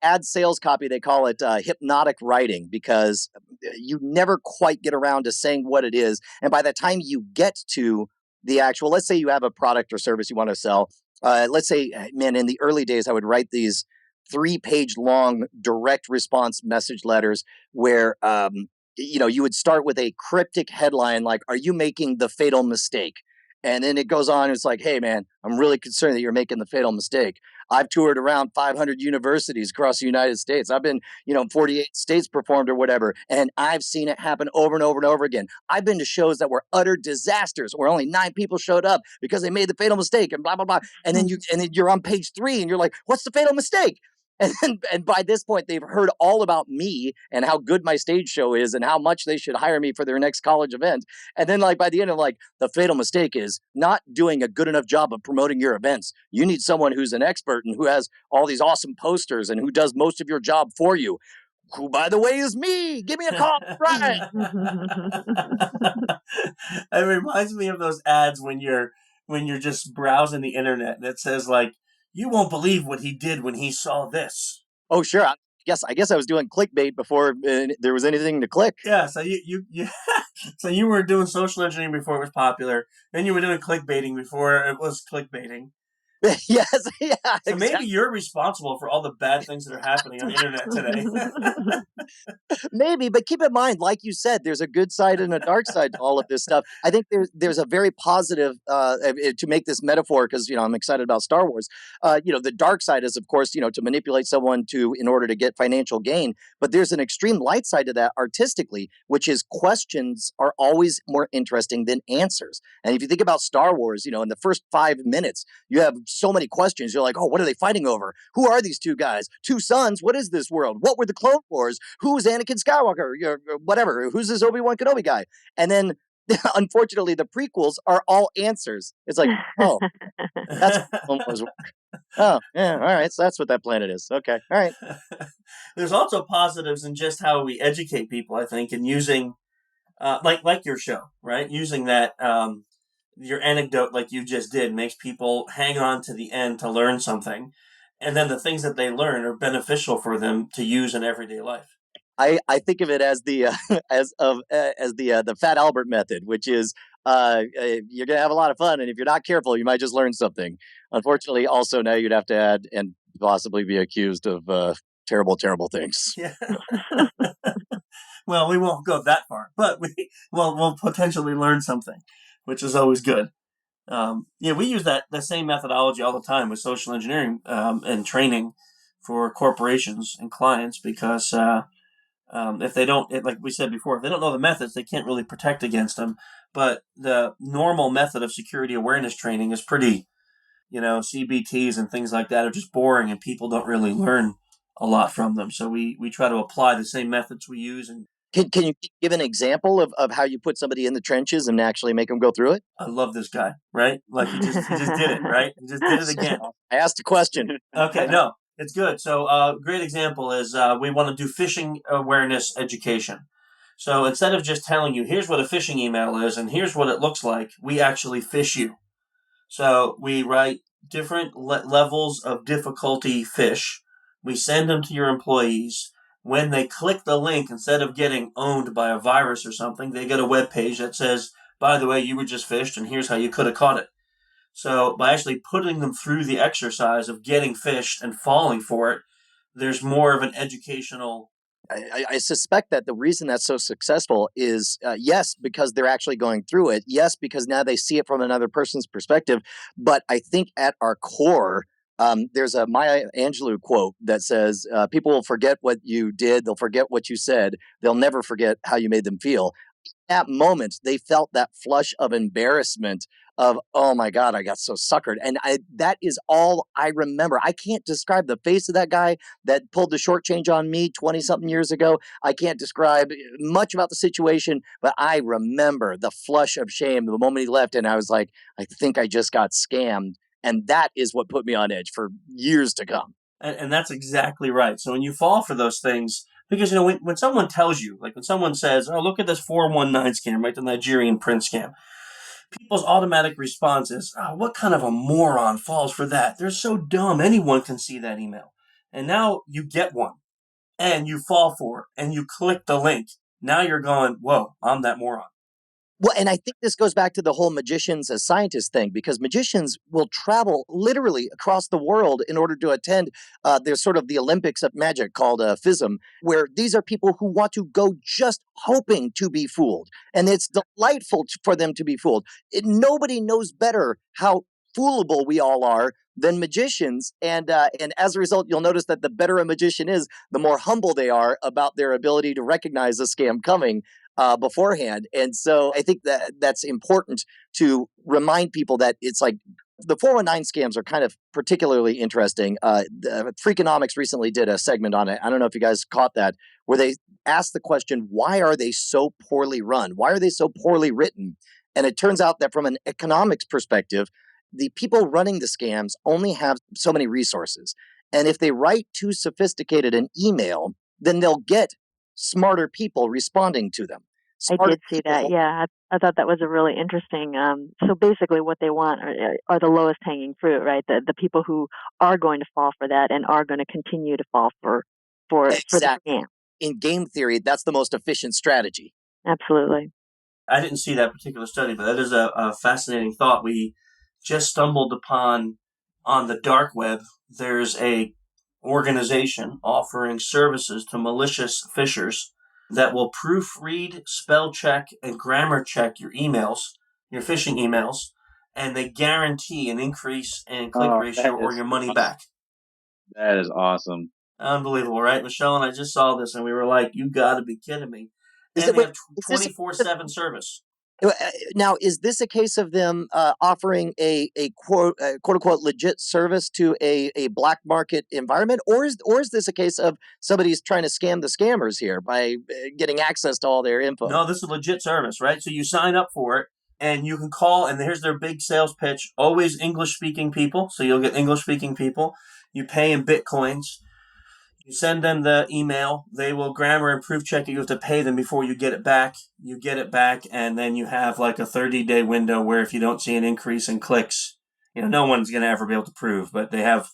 ad sales copy, they call it hypnotic writing, because you never quite get around to saying what it is. And by the time you get to the actual, let's say you have a product or service you want to sell. Let's say, man, in the early days, I would write these 3-page long direct response message letters where, you would start with a cryptic headline like, are you making the fatal mistake? And then it goes on. It's like, hey, man, I'm really concerned that you're making the fatal mistake. I've toured around 500 universities across the United States. I've been, 48 states performed or whatever. And I've seen it happen over and over and over again. I've been to shows that were utter disasters where only 9 people showed up because they made the fatal mistake and blah, blah, blah. And then you're on page 3 and you're like, what's the fatal mistake? And by this point, they've heard all about me and how good my stage show is and how much they should hire me for their next college event. And then by the end of the fatal mistake is not doing a good enough job of promoting your events. You need someone who's an expert and who has all these awesome posters and who does most of your job for you. Who, by the way, is me. Give me a call, Brian. It reminds me of those ads when you're just browsing the internet and it says you won't believe what he did when he saw this. Oh, sure. I guess I was doing clickbait before there was anything to click. Yeah, so you so you were doing social engineering before it was popular. Then you were doing clickbaiting before it was clickbaiting. Yes, yeah. So exactly. maybe you're responsible for all the bad things that are happening on the internet today. Maybe, but keep in mind, like you said, there's a good side and a dark side to all of this stuff. I think there's a very positive, to make this metaphor, because I'm excited about Star Wars. The dark side is, of course, to manipulate someone in order to get financial gain. But there's an extreme light side to that artistically, which is questions are always more interesting than answers. And if you think about Star Wars, in the first 5 minutes, you have so many questions. You're like, oh, what are they fighting over? Who are these two guys? Two sons? What is this world? What were the Clone Wars? Who's Anakin Skywalker? Whatever. Who's this Obi-Wan Kenobi guy? And then, unfortunately, the prequels are all answers. It's like, oh, that's what Clone Wars were. Oh, yeah, all right. So that's what that planet is. Okay, all right. There's also positives in just how we educate people, I think, in using, like your show, right? Using that, your anecdote like you just did makes people hang on to the end to learn something. And then the things that they learn are beneficial for them to use in everyday life. I think of it as the the Fat Albert method, which is you're gonna have a lot of fun, and if you're not careful, you might just learn something. Unfortunately, also now you'd have to add and possibly be accused of terrible things. Yeah. Well, we won't go that far, but we'll potentially learn something, which is always good. We use the same methodology all the time with social engineering and training for corporations and clients because if they don't, like we said before, if they don't know the methods, they can't really protect against them. But the normal method of security awareness training is pretty, CBTs and things like that are just boring and people don't really learn a lot from them. So we try to apply the same methods we use. And Can you give an example of how you put somebody in the trenches and actually make them go through it? I love this guy, right? Like he just did it, right? He just did it again. I asked a question. Okay, no, it's good. So great example is we want to do phishing awareness education. So instead of just telling you, here's what a phishing email is and here's what it looks like, we actually phish you. So we write different levels of difficulty phish. We send them to your employees. When they click the link, instead of getting owned by a virus or something, they get a web page that says, by the way, you were just phished and here's how you could have caught it. So by actually putting them through the exercise of getting phished and falling for it, there's more of an educational. I suspect that the reason that's so successful is, yes, because they're actually going through it. Yes, because now they see it from another person's perspective. But I think at our core, there's a Maya Angelou quote that says, people will forget what you did. They'll forget what you said. They'll never forget how you made them feel. That moment, they felt that flush of embarrassment of, oh my God, I got so suckered. And that is all I remember. I can't describe the face of that guy that pulled the short change on me 20 something years ago. I can't describe much about the situation, but I remember the flush of shame the moment he left. And I was like, I think I just got scammed. And that is what put me on edge for years to come. And that's exactly right. So when you fall for those things, because, when someone tells you, like when someone says, oh, look at this 419 scam, right, the Nigerian prince scam, people's automatic response is, oh, what kind of a moron falls for that? They're so dumb. Anyone can see that email. And now you get one and you fall for it and you click the link. Now you're going, whoa, I'm that moron. Well, and I think this goes back to the whole magicians as scientists thing, because magicians will travel literally across the world in order to attend. There's sort of the Olympics of magic called FISM, where these are people who want to go just hoping to be fooled. And it's delightful for them to be fooled. Nobody knows better how foolable we all are than magicians. And as a result, you'll notice that the better a magician is, the more humble they are about their ability to recognize a scam coming beforehand. And so I think that that's important to remind people that it's like the 419 scams are kind of particularly interesting. Freakonomics recently did a segment on it. I don't know if you guys caught that, where they asked the question, why are they so poorly run? Why are they so poorly written? And it turns out that from an economics perspective, the people running the scams only have so many resources. And if they write too sophisticated an email, then they'll get smarter people responding to them. I did see that. Yeah, I thought that was a really interesting. So basically, what they want are the lowest hanging fruit, right? The people who are going to fall for that and are going to continue to fall for the scam. In game theory, that's the most efficient strategy. Absolutely. I didn't see that particular study, but that is a fascinating thought. We just stumbled upon on the dark web. There's a organization offering services to malicious phishers that will proofread, spell check, and grammar check your emails, your phishing emails, and they guarantee an increase in click ratio or your money back. That is awesome. Unbelievable, right? Michelle and I just saw this, and we were like, you got to be kidding me. And they have 24/7 service. Now, is this a case of them offering a quote unquote legit service to a black market environment, or is this a case of somebody's trying to scam the scammers here by getting access to all their info? No, this is a legit service, right? So you sign up for it, and you can call, and here's their big sales pitch: always English-speaking people. So you'll get English-speaking people. You pay in Bitcoins. You send them the email. They will grammar and proof check it. You have to pay them before you get it back. You get it back, and then you have like a 30-day window where if you don't see an increase in clicks, no one's going to ever be able to prove. But they have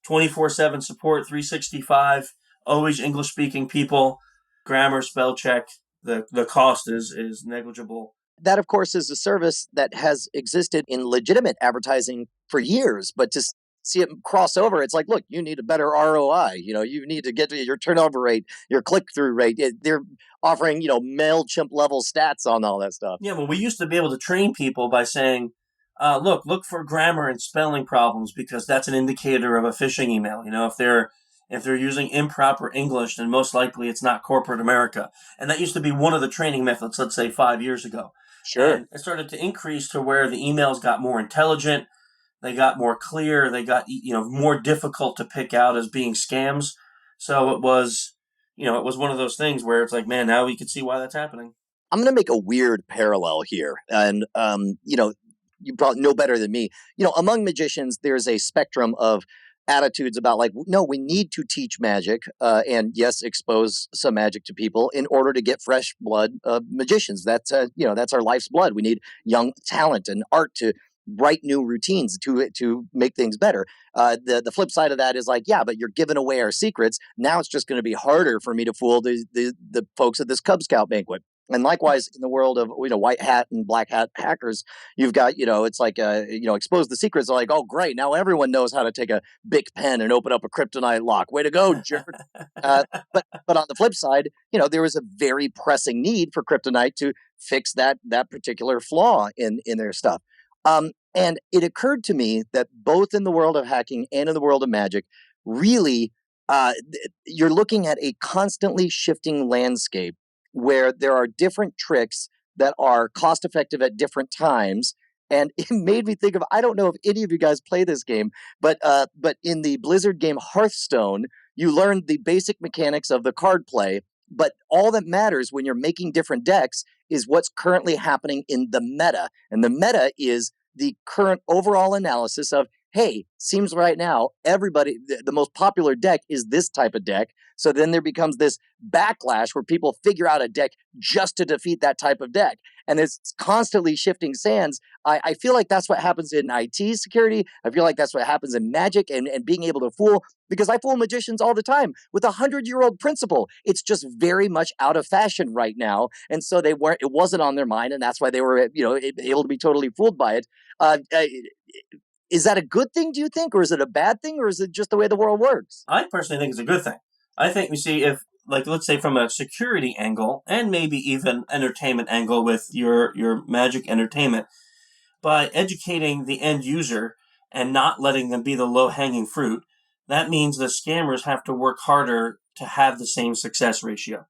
24/7 support, 365, always English-speaking people, grammar, spell check. The cost is negligible. That, of course, is a service that has existed in legitimate advertising for years, but to see it cross over, it's like, look, you need a better ROI. You need to get to your turnover rate, your click-through rate. They're offering, MailChimp level stats on all that stuff. Yeah, well, we used to be able to train people by saying, look for grammar and spelling problems because that's an indicator of a phishing email. If they're using improper English, then most likely it's not corporate America. And that used to be one of the training methods, let's say 5 years ago. Sure. And it started to increase to where the emails got more intelligent. They got more clear. They got, more difficult to pick out as being scams. So it was one of those things where it's like, man, now we can see why that's happening. I'm going to make a weird parallel here. And, you probably know better than me. Among magicians, there's a spectrum of attitudes about like, no, we need to teach magic and yes, expose some magic to people in order to get fresh blood magicians. That's our life's blood. We need young talent and art to write new routines to make things better. The flip side of that is like, yeah, but you're giving away our secrets. Now it's just going to be harder for me to fool the folks at this Cub Scout banquet. And likewise, in the world of white hat and black hat hackers, you've got it's like expose the secrets. They're like, oh great, now everyone knows how to take a Bic pen and open up a kryptonite lock. Way to go, jerk! But on the flip side, there was a very pressing need for kryptonite to fix that particular flaw in their stuff. And it occurred to me that both in the world of hacking and in the world of magic, really, you're looking at a constantly shifting landscape where there are different tricks that are cost effective at different times. And it made me think of, I don't know if any of you guys play this game, but in the Blizzard game Hearthstone, you learn the basic mechanics of the card play. But all that matters when you're making different decks is what's currently happening in the meta. And the meta is the current overall analysis of, hey, seems right now everybody, the most popular deck is this type of deck. So then there becomes this backlash where people figure out a deck just to defeat that type of deck. And it's constantly shifting sands. I feel like that's what happens in IT security. I feel like that's what happens in magic and being able to fool, because I fool magicians all the time with a 100-year-old principle. It's just very much out of fashion right now. And so it wasn't on their mind. And that's why they were, able to be totally fooled by it. Is that a good thing, do you think? Or is it a bad thing? Or is it just the way the world works? I personally think it's a good thing. I think we see if, like, let's say from a security angle and maybe even entertainment angle with your magic entertainment, by educating the end user and not letting them be the low-hanging fruit, that means the scammers have to work harder to have the same success ratio.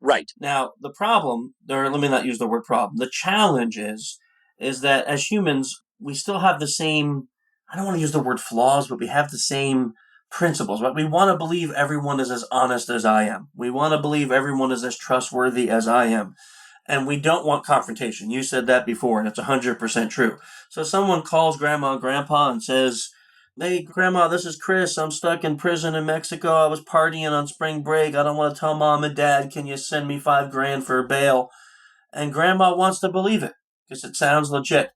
Right. Now, the problem, or let me not use the word problem, the challenge is that as humans, we still have the same, I don't want to use the word flaws, but we have the same principles. Right? We want to believe everyone is as honest as I am. We want to believe everyone is as trustworthy as I am. And we don't want confrontation. You said that before, and it's 100% true. So someone calls grandma and grandpa and says, hey, grandma, this is Chris. I'm stuck in prison in Mexico. I was partying on spring break. I don't want to tell mom and dad. Can you send me $5,000 for bail? And grandma wants to believe it because it sounds legit,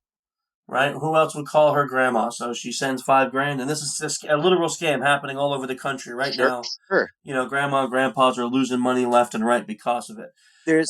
right? Who else would call her grandma? So she sends $5,000, and this is a literal scam happening all over the country right now. Sure. Grandma and grandpas are losing money left and right because of it. There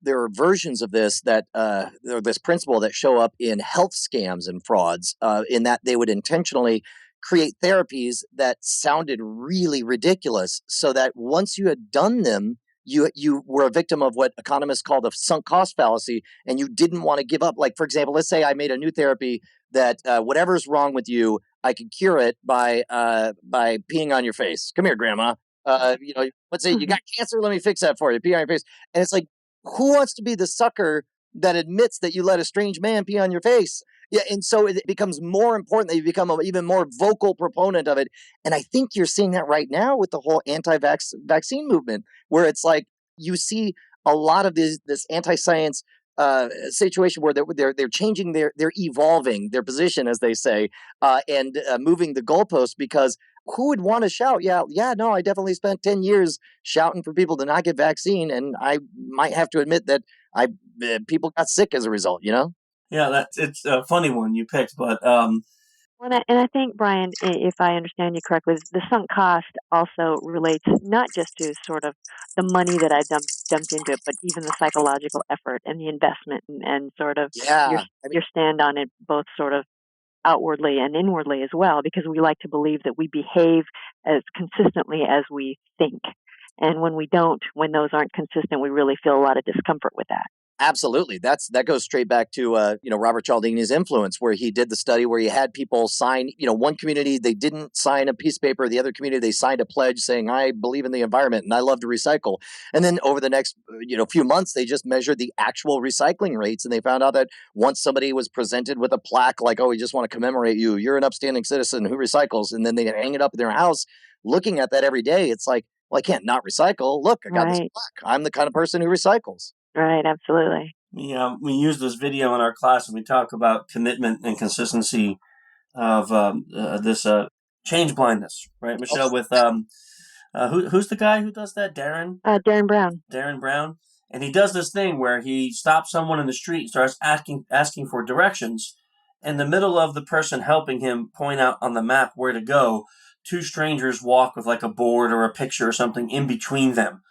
are versions of this this principle that show up in health scams and frauds, in that they would intentionally create therapies that sounded really ridiculous, so that once you had done them, you were a victim of what economists call the sunk cost fallacy, and you didn't want to give up. Like, for example, let's say I made a new therapy that whatever's wrong with you, I could cure it by peeing on your face. Come here, grandma. Let's say you got cancer. Let me fix that for you. Pee on your face. And it's like, who wants to be the sucker that admits that you let a strange man pee on your face. Yeah, and so it becomes more important that you become an even more vocal proponent of it. And I think you're seeing that right now with the whole vaccine movement, where it's like you see a lot of this anti-science situation where they're changing they're evolving their position, as they say, and moving the goalposts, because who would want to shout, no, I definitely spent 10 years shouting for people to not get vaccine, and I might have to admit that people got sick as a result, you know? Yeah, it's a funny one you picked, but And I think, Brian, if I understand you correctly, the sunk cost also relates not just to sort of the money that I've dumped into it, but even the psychological effort and the investment, and sort of your Yeah. I mean, your stand on it, both sort of outwardly and inwardly as well, because we like to believe that we behave as consistently as we think. And when we don't, when those aren't consistent, we really feel a lot of discomfort with that. absolutely. That goes straight back to Robert Cialdini's influence, where he did the study where he had people sign. One community, they didn't sign a piece of paper. The other community, they signed a pledge saying, "I believe in the environment and I love to recycle." And then over the next few months, they just measured the actual recycling rates, and they found out that once somebody was presented with a plaque like, "Oh, we just want to commemorate you. You're an upstanding citizen who recycles," and then they hang it up in their house, looking at that every day, it's like, well, I can't not recycle. Look, I got this Right, plaque. I'm the kind of person who recycles. right, absolutely. we use this video in our class and we talk about commitment and consistency of this change blindness, right, Michelle? With who's the guy who does that? Darren Brown. Darren Brown, and he does this thing where he stops someone in the street and starts asking for directions. In the middle of the person helping him point out on the map where to go, two strangers walk with like a board or a picture or something in between them.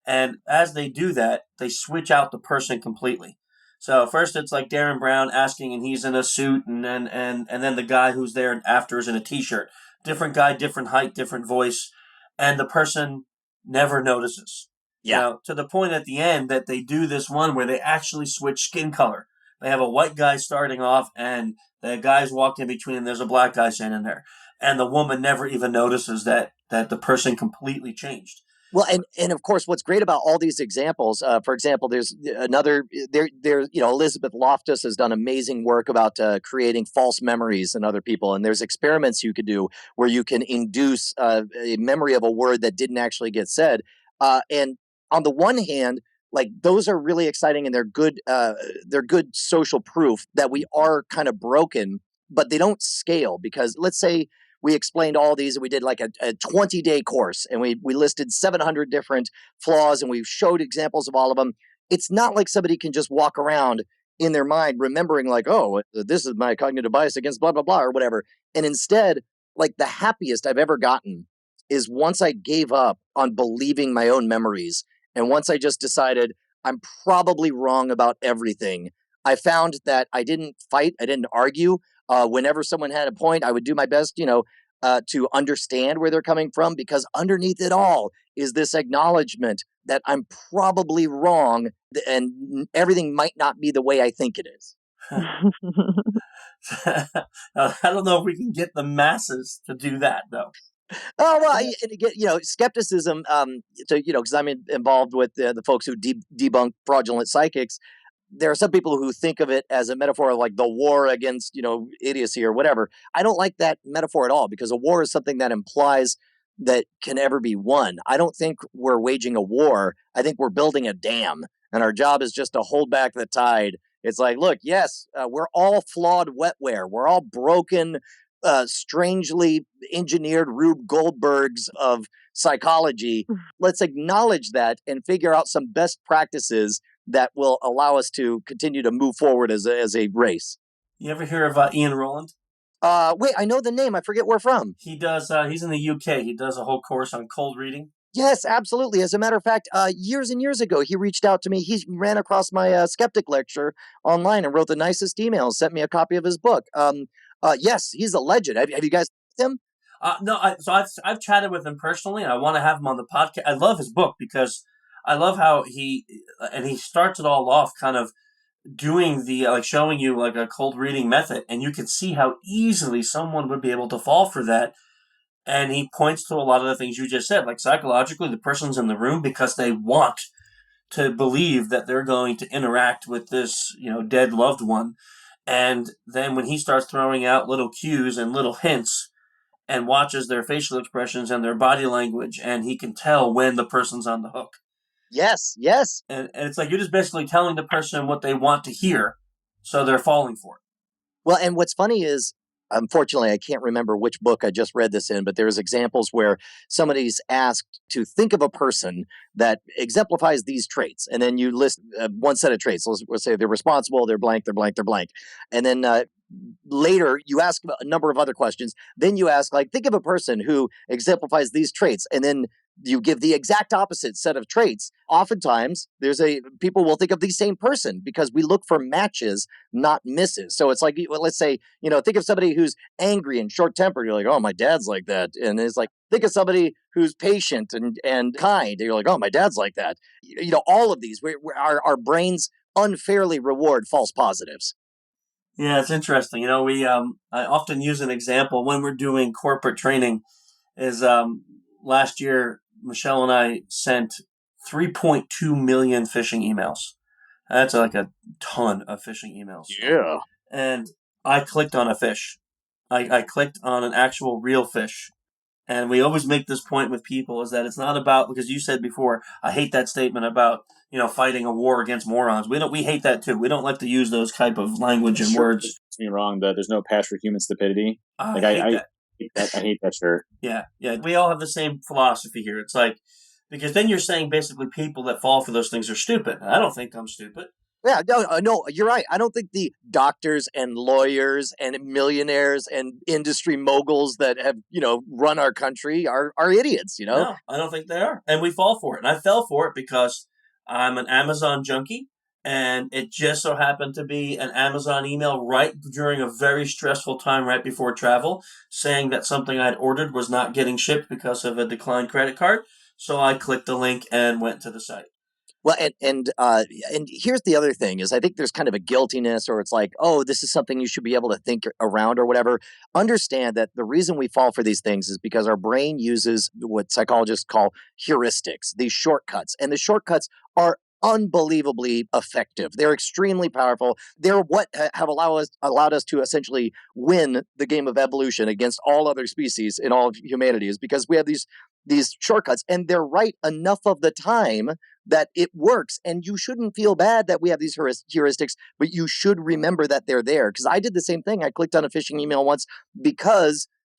And as they do that, they switch out the person completely. So first it's like Darren Brown asking, and he's in a suit, and then the guy who's there after is in a t-shirt. Different guy, different height, different voice, and the person never notices. Yeah. To the point at the end that they do this one where they actually switch skin color. They have a white guy starting off, and the guys walk in between, and there's a black guy standing there, and the woman never even notices that the person completely changed. Well, and of course, what's great about all these examples, for example, there's another Elizabeth Loftus has done amazing work about creating false memories in other people, and there's experiments you could do where you can induce a memory of a word that didn't actually get said, and on the one hand, like those are really exciting and they're good social proof that we are kind of broken, but they don't scale, because let's say we explained all these and we did like a 20-day course and we listed 700 different flaws and we showed examples of all of them. It's not like somebody can just walk around in their mind remembering like, oh, this is my cognitive bias against blah, blah, blah, or whatever. And instead, like the happiest I've ever gotten is once I gave up on believing my own memories. And once I just decided I'm probably wrong about everything, I found that I didn't fight, I didn't argue. Whenever someone had a point, I would do my best, to understand where they're coming from, because underneath it all is this acknowledgement that I'm probably wrong and everything might not be the way I think it is. I don't know if we can get the masses to do that, though. Oh, well, and again, skepticism, because I'm involved with the folks who debunk fraudulent psychics. There are some people who think of it as a metaphor of like the war against, idiocy or whatever. I don't like that metaphor at all, because a war is something that implies that can ever be won. I don't think we're waging a war. I think we're building a dam, and our job is just to hold back the tide. It's like, look, yes, we're all flawed wetware. We're all broken, strangely engineered Rube Goldbergs of psychology. Let's acknowledge that and figure out some best practices that will allow us to continue to move forward as a race. You ever hear of Ian Rowland? Wait, I know the name. I forget where from. He does. He's in the UK. He does a whole course on cold reading. Yes, absolutely. As a matter of fact, years and years ago, he reached out to me. He ran across my skeptic lecture online and wrote the nicest email, sent me a copy of his book. Yes, he's a legend. Have you guys met him? No, I've chatted with him personally, and I want to have him on the podcast. I love his book because I love how he starts it all off kind of doing the showing you like a cold reading method, and you can see how easily someone would be able to fall for that. And he points to a lot of the things you just said, like psychologically, the person's in the room because they want to believe that they're going to interact with this, dead loved one. And then when he starts throwing out little cues and little hints and watches their facial expressions and their body language, and he can tell when the person's on the hook. Yes, yes. And it's like you're just basically telling the person what they want to hear, so they're falling for it. Well, and what's funny is, unfortunately, I can't remember which book I just read this in, but there's examples where somebody's asked to think of a person that exemplifies these traits. And then you list one set of traits. Let's say they're responsible, they're blank, they're blank, they're blank. And then later you ask a number of other questions. Then you ask, like, think of a person who exemplifies these traits. And then you give the exact opposite set of traits. Oftentimes, people will think of the same person because we look for matches, not misses. So it's like, let's say, think of somebody who's angry and short-tempered. You're like, oh, my dad's like that. And it's like, think of somebody who's patient and kind. You're like, oh, my dad's like that. All of these, our brains unfairly reward false positives. Yeah, it's interesting. I often use an example when we're doing corporate training. Is last year, Michelle and I sent 3.2 million phishing emails. That's like a ton of phishing emails. Yeah. And I clicked on a fish. I clicked on an actual real fish. And we always make this point with people is that it's not about, because you said before, I hate that statement about, fighting a war against morons. We hate that too. We don't like to use those type of language and words. Don't get me wrong, there's no patch for human stupidity. I hate that. I hate that shirt. Yeah. We all have the same philosophy here. It's like, because then you're saying basically people that fall for those things are stupid. I don't think I'm stupid. Yeah, no, you're right. I don't think the doctors and lawyers and millionaires and industry moguls that have, run our country are idiots, No, I don't think they are. And we fall for it. And I fell for it because I'm an Amazon junkie. And it just so happened to be an Amazon email right during a very stressful time right before travel, saying that something I'd ordered was not getting shipped because of a declined credit card. So I clicked the link and went to the site. Well, and here's the other thing is I think there's kind of a guiltiness, or it's like, oh, this is something you should be able to think around or whatever. Understand that the reason we fall for these things is because our brain uses what psychologists call heuristics, these shortcuts. And the shortcuts are unbelievably effective. They're extremely powerful. They're what have allowed us to essentially win the game of evolution against all other species in all of humanity, is because we have these shortcuts, and they're right enough of the time that it works. And you shouldn't feel bad that we have these heuristics, but you should remember that they're there. Because I did the same thing. I clicked on a phishing email once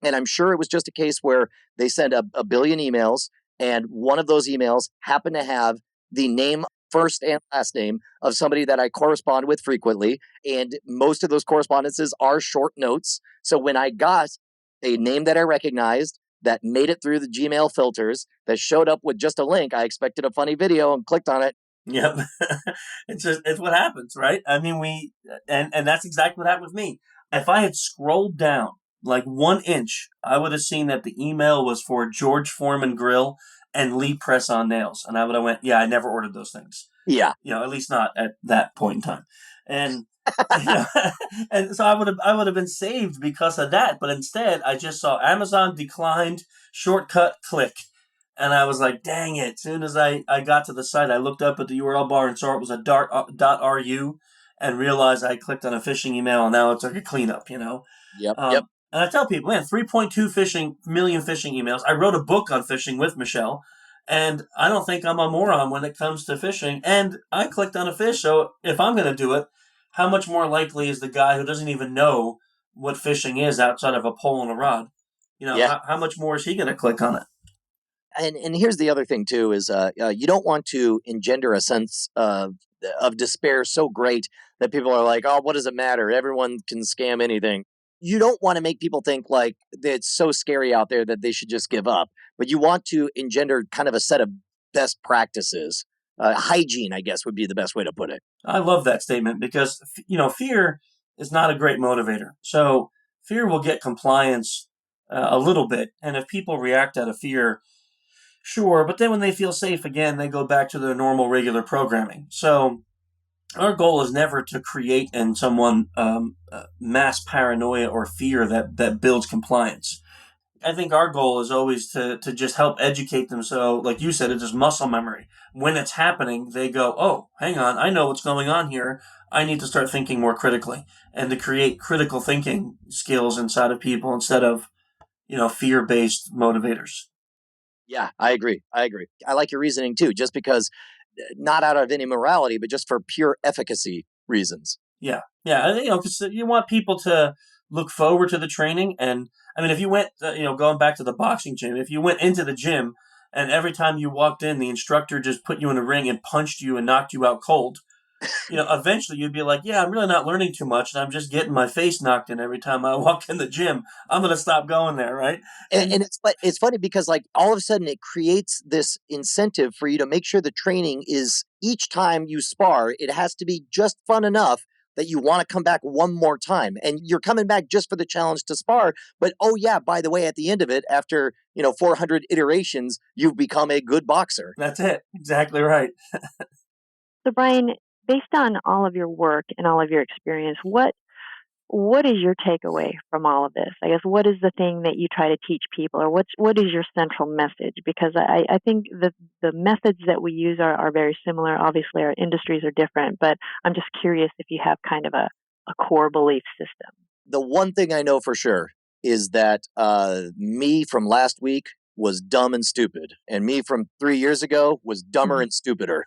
and I'm sure it was just a case where they sent a billion emails, and one of those emails happened to have the name, first and last name, of somebody that I correspond with frequently. And most of those correspondences are short notes. So when I got a name that I recognized, that made it through the Gmail filters, that showed up with just a link, I expected a funny video and clicked on it. Yep. It's what happens, right? I mean, and that's exactly what happened with me. If I had scrolled down like 1 inch, I would have seen that the email was for George Foreman Grill and Lee Press on Nails. And I would have went, yeah, I never ordered those things. Yeah. At least not at that point in time. And and so I would have been saved because of that. But instead, I just saw Amazon declined, shortcut, click. And I was like, dang it. As soon as I got to the site, I looked up at the URL bar and saw it was a .ru and realized I clicked on a phishing email, and now it's like a cleanup, Yep. And I tell people, man, 3.2 million phishing emails. I wrote a book on phishing with Michelle, and I don't think I'm a moron when it comes to phishing. And I clicked on a fish, so if I'm going to do it, how much more likely is the guy who doesn't even know what phishing is outside of a pole and a rod? How much more is he going to click on it? And here's the other thing too is you don't want to engender a sense of despair so great that people are like, oh, what does it matter? Everyone can scam anything. You don't want to make people think like it's so scary out there that they should just give up. But you want to engender kind of a set of best practices. Hygiene, I guess, would be the best way to put it. I love that statement because, fear is not a great motivator. So fear will get compliance a little bit. And if people react out of fear, sure. But then when they feel safe again, they go back to their normal, regular programming. So our goal is never to create in someone mass paranoia or fear that builds compliance. I think our goal is always to just help educate them. So, like you said, it's just muscle memory. When it's happening, they go, oh, hang on, I know what's going on here. I need to start thinking more critically and to create critical thinking skills inside of people instead of, fear-based motivators. Yeah, I agree. I like your reasoning too, just because not out of any morality, but just for pure efficacy reasons. Yeah. Yeah. Because you want people to look forward to the training. And I mean, if you went, going back to the boxing gym, if you went into the gym and every time you walked in, the instructor just put you in a ring and punched you and knocked you out cold, eventually you'd be like, yeah, I'm really not learning too much. And I'm just getting my face knocked in every time I walk in the gym. I'm going to stop going there. Right. And it's funny because like all of a sudden it creates this incentive for you to make sure the training is each time you spar, it has to be just fun enough that you want to come back one more time. And you're coming back just for the challenge to spar. But oh yeah, by the way, at the end of it, after 400 iterations, you've become a good boxer. That's it. Exactly right. So Brian, based on all of your work and all of your experience, what is your takeaway from all of this? I guess what is the thing that you try to teach people, or what is your central message? Because I think the methods that we use are very similar. Obviously, our industries are different, but I'm just curious if you have kind of a core belief system. The one thing I know for sure is that me from last week was dumb and stupid, and me from 3 years ago was dumber and stupider.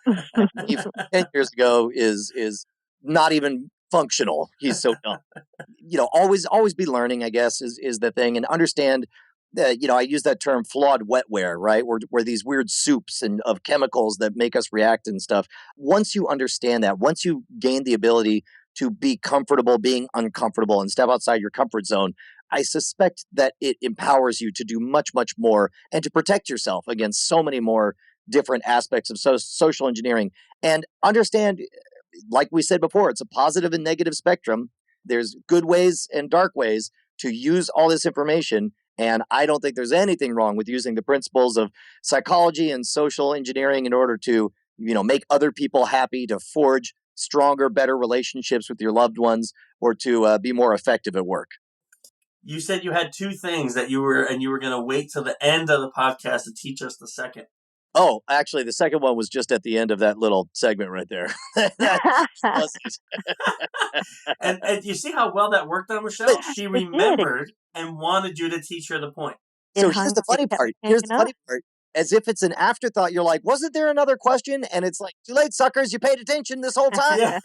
Me from 10 years ago is not even functional. He's so dumb. Always be learning, I guess, is the thing, and understand that, I use that term flawed wetware, right? Where these weird soups and of chemicals that make us react and stuff. Once you understand that, once you gain the ability to be comfortable being uncomfortable and step outside your comfort zone, I suspect that it empowers you to do much, much more and to protect yourself against so many more different aspects of social engineering. And understand, like we said before, it's a positive and negative spectrum. There's good ways and dark ways to use all this information. And I don't think there's anything wrong with using the principles of psychology and social engineering in order to, make other people happy, to forge stronger, better relationships with your loved ones, or to be more effective at work. You said you had two things that you were going to wait till the end of the podcast to teach us the second. Oh, actually, the second one was just at the end of that little segment right there. And you see how well that worked on Michelle? She remembered and wanted you to teach her the point. So here's the funny part. As if it's an afterthought, you're like, wasn't there another question? And it's like, too late, suckers, you paid attention this whole time.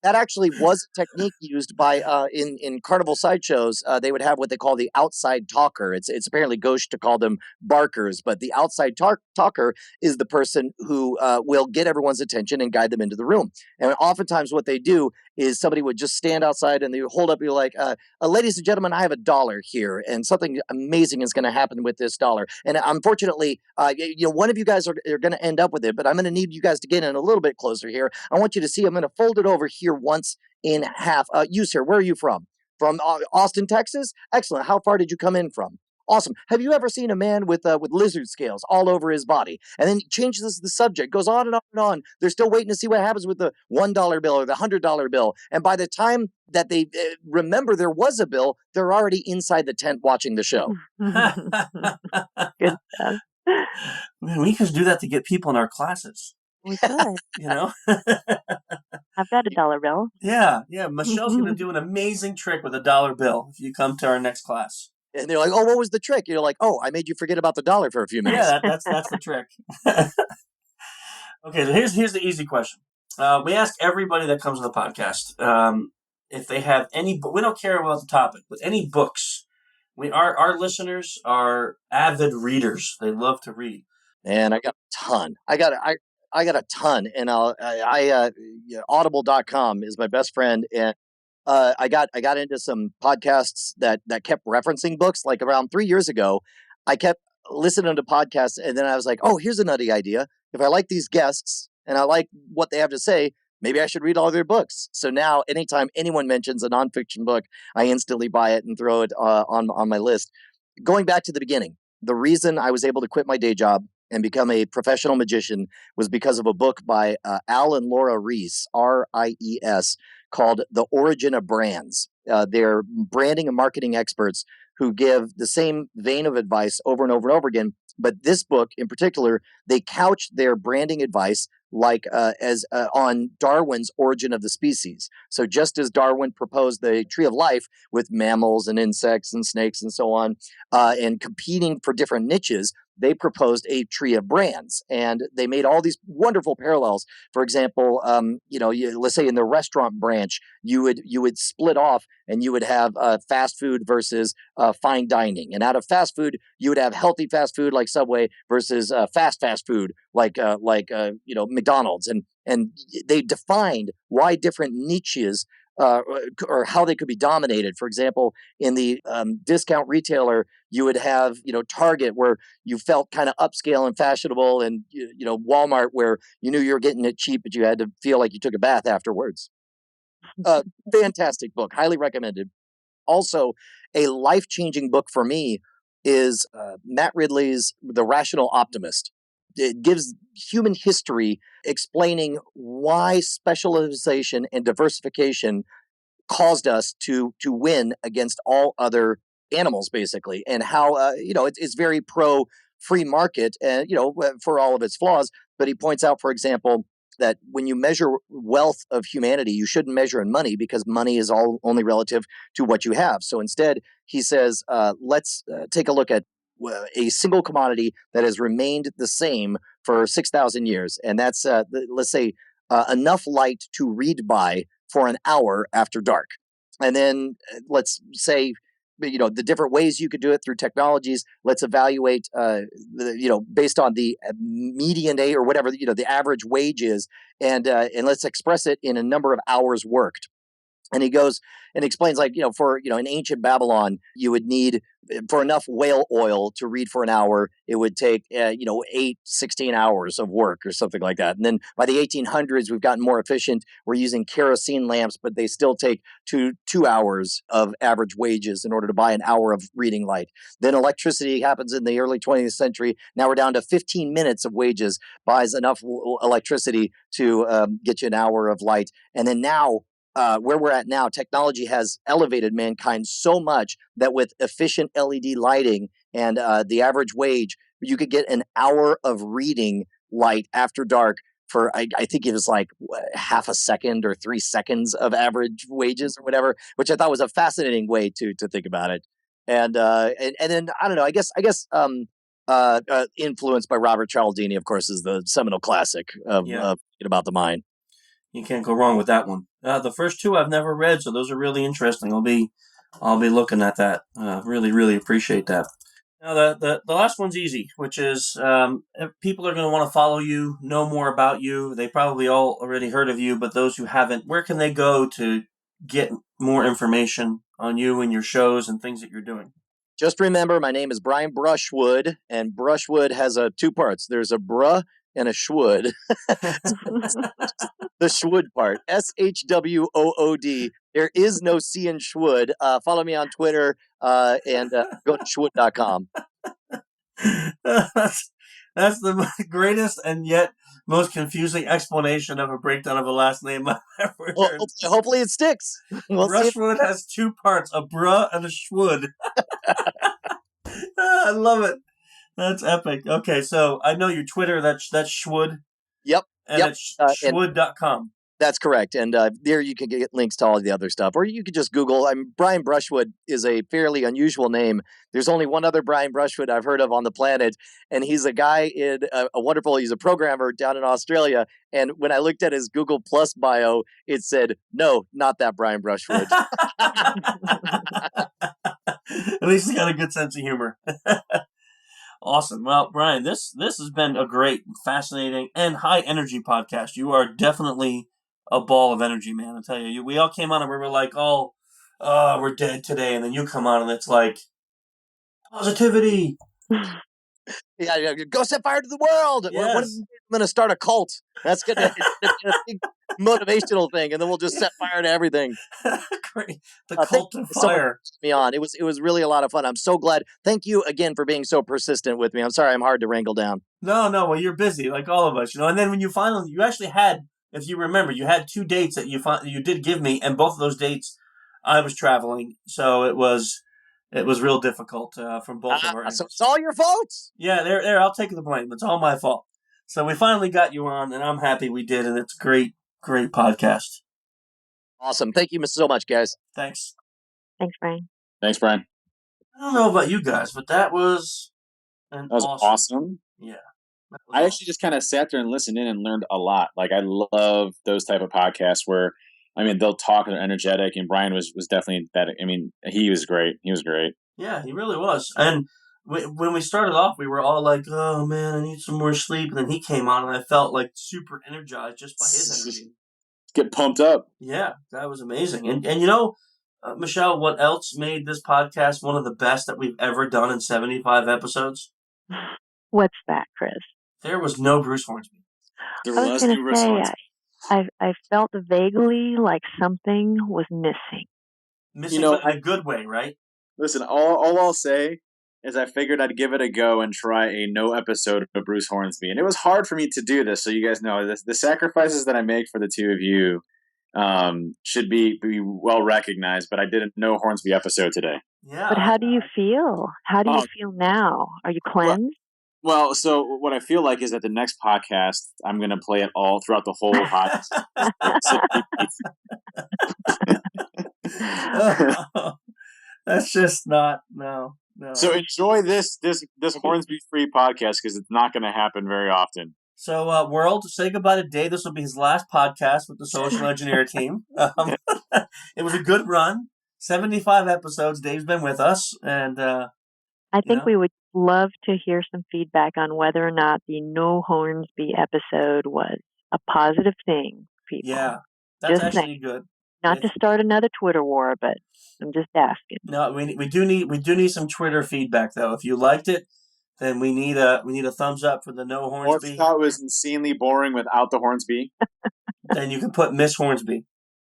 That actually was a technique used by in carnival sideshows. They would have what they call the outside talker. It's apparently gauche to call them barkers, but the outside talker is the person who will get everyone's attention and guide them into the room. And oftentimes what they do is somebody would just stand outside and they would hold up, you're like, ladies and gentlemen, I have $1 here, and something amazing is going to happen with this $1. And unfortunately, one of you guys are going to end up with it, but I'm going to need you guys to get in a little bit closer here. I want you to see, I'm going to fold it over here once in half. You, sir, where are you from? From Austin, Texas? Excellent. How far did you come in from? Awesome. Have you ever seen a man with lizard scales all over his body? And then he changes the subject, goes on and on and on. They're still waiting to see what happens with the $1 bill or the $100 bill. And by the time that they remember there was a bill, they're already inside the tent watching the show. Good stuff. Man, we could do that to get people in our classes. We could. I've got $1 bill. Yeah. Michelle's going to do an amazing trick with $1 bill if you come to our next class. And they're like, oh, what was the trick? You're like, oh, I made you forget about the $1 for a few minutes. Yeah, that's the trick. Okay, so here's the easy question. We ask everybody that comes on the podcast if they have any, but we don't care about the topic, but any books. Our listeners are avid readers. They love to read. And I got a ton. I got a ton. And audible.com is my best friend. And I got into some podcasts that kept referencing books. Like around 3 years ago, I kept listening to podcasts, and then I was like, oh, here's a nutty idea. If I like these guests and I like what they have to say, maybe I should read all their books. So now anytime anyone mentions a nonfiction book, I instantly buy it and throw it on my list. Going back to the beginning, the reason I was able to quit my day job and become a professional magician was because of a book by Al and Laura Rees, R-I-E-S, called The Origin of Brands. They're branding and marketing experts who give the same vein of advice over and over and over again. But this book in particular, they couch their branding advice like as on Darwin's Origin of the Species. So just as Darwin proposed the tree of life with mammals and insects and snakes and so on, and competing for different niches, they proposed a tree of brands, and they made all these wonderful parallels. For example, let's say in the restaurant branch, you would split off, and you would have fast food versus fine dining, and out of fast food, you would have healthy fast food like Subway versus fast food like McDonald's, and they defined why different niches. Or how they could be dominated. For example, in the discount retailer, you would have Target, where you felt kind of upscale and fashionable, and Walmart, where you knew you were getting it cheap, but you had to feel like you took a bath afterwards. Fantastic book, highly recommended. Also, a life-changing book for me is Matt Ridley's The Rational Optimist. It gives human history explaining why specialization and diversification caused us to win against all other animals, basically, and how it's very pro free market, and for all of its flaws. But he points out, for example, that when you measure wealth of humanity, you shouldn't measure in money, because money is all only relative to what you have. So instead, he says, let's take a look at a single commodity that has remained the same for 6,000 years. And that's, let's say, enough light to read by for an hour after dark. And then let's say, the different ways you could do it through technologies. Let's evaluate, based on the median age, or whatever, the average wage is, and let's express it in a number of hours worked. And he goes and explains, like, in ancient Babylon, you would need, for enough whale oil to read for an hour, it would take, 16 hours of work or something like that. And then by the 1800s, we've gotten more efficient. We're using kerosene lamps, but they still take two hours of average wages in order to buy an hour of reading light. Then electricity happens in the early 20th century. Now we're down to 15 minutes of wages, buys enough electricity to get you an hour of light. And then now, where we're at now, technology has elevated mankind so much that with efficient LED lighting and the average wage, you could get an hour of reading light after dark for, I think it was like half a second or 3 seconds of average wages or whatever, which I thought was a fascinating way to think about it. And then I don't know, I guess influenced by Robert Cialdini, of course, is the seminal classic of about the mind. You can't go wrong with that one. The first two I've never read, so those are really interesting. I'll be looking at that. Really, really appreciate that. Now, the last one's easy, which is if people are going to want to follow you, know more about you. They probably all already heard of you, but those who haven't, where can they go to get more information on you and your shows and things that you're doing? Just remember, my name is Brian Brushwood, and Brushwood has two parts. There's a bruh and a shwood. The shwood part, SHWOOD. There is no C in shwood. Follow me on Twitter and go to shwood.com. That's the greatest and yet most confusing explanation of a breakdown of a last name I've ever heard. Hopefully it sticks. Brushwood has two parts, a bruh and a shwood. I love it. That's epic. Okay, so I know your Twitter, that's Shwood. Yep. And it's shwood.com. That's correct. And there you can get links to all of the other stuff. Or you could just Google. Brian Brushwood is a fairly unusual name. There's only one other Brian Brushwood I've heard of on the planet. And he's a guy in he's a programmer down in Australia. And when I looked at his Google Plus bio, it said, no, not that Brian Brushwood. At least he's got a good sense of humor. Awesome. Well, Brian, this has been a great, fascinating, and high energy podcast. You are definitely a ball of energy, man. I tell you, we all came on and we were like, oh, we're dead today. And then you come on and it's like, positivity. Yeah, go set fire to the world. Yes. I'm going to start a cult. That's going to be a big motivational thing, and then we'll just set fire to everything. Great. The cult of fire. Me on. It was really a lot of fun. I'm so glad. Thank you again for being so persistent with me. I'm sorry I'm hard to wrangle down. No. Well, you're busy, like all of us, And then when you actually had if you remember, you had 2 dates that you did give me, and both of those dates I was traveling, so it was real difficult from both of our So angles. it's all your fault. Yeah, there. I'll take the blame. It's all my fault. So we finally got you on, and I'm happy we did, and it's a great podcast. Awesome. Thank you so much, guys. Thanks. Thanks, Brian. Thanks, Brian. I don't know about you guys, but that was awesome. Yeah. I actually just kind of sat there and listened in and learned a lot. Like, I love those type of podcasts where, I mean, they'll talk and they're energetic, and Brian was definitely that. I mean, he was great. He was great. Yeah, he really was. And when we started off, we were all like, oh, man, I need some more sleep. And then he came on, and I felt like super energized just by his energy. Get pumped up. Yeah, that was amazing. And Michelle, what else made this podcast one of the best that we've ever done in 75 episodes? What's that, Chris? There was no Bruce Hornsby. There I was no going to Bruce say, Hornsby. I felt vaguely like something was missing. Missing in a good way, right? Listen, all I'll say is I figured I'd give it a go and try a no episode of Bruce Hornsby. And it was hard for me to do this, so you guys know the sacrifices that I make for the two of you should be well recognized, but I did a no Hornsby episode today. Yeah. But how do you feel? How do you feel now? Are you cleansed? Well, so what I feel like is that the next podcast, I'm going to play it all throughout the whole podcast. That's just not, no. So enjoy this Hornsby free podcast, because it's not going to happen very often. So, world, say goodbye to Dave. This will be his last podcast with the Social Engineer team. It was a good run. 75 episodes. Dave's been with us, and I think we would love to hear some feedback on whether or not the No Hornsby episode was a positive thing, people. Yeah, that's just actually good. Not to start another Twitter war, but I'm just asking. No, we do need some Twitter feedback though. If you liked it, then we need a thumbs up for the No Hornsby. Or if you thought it was insanely boring without the Hornsby, then you can put Miss Hornsby.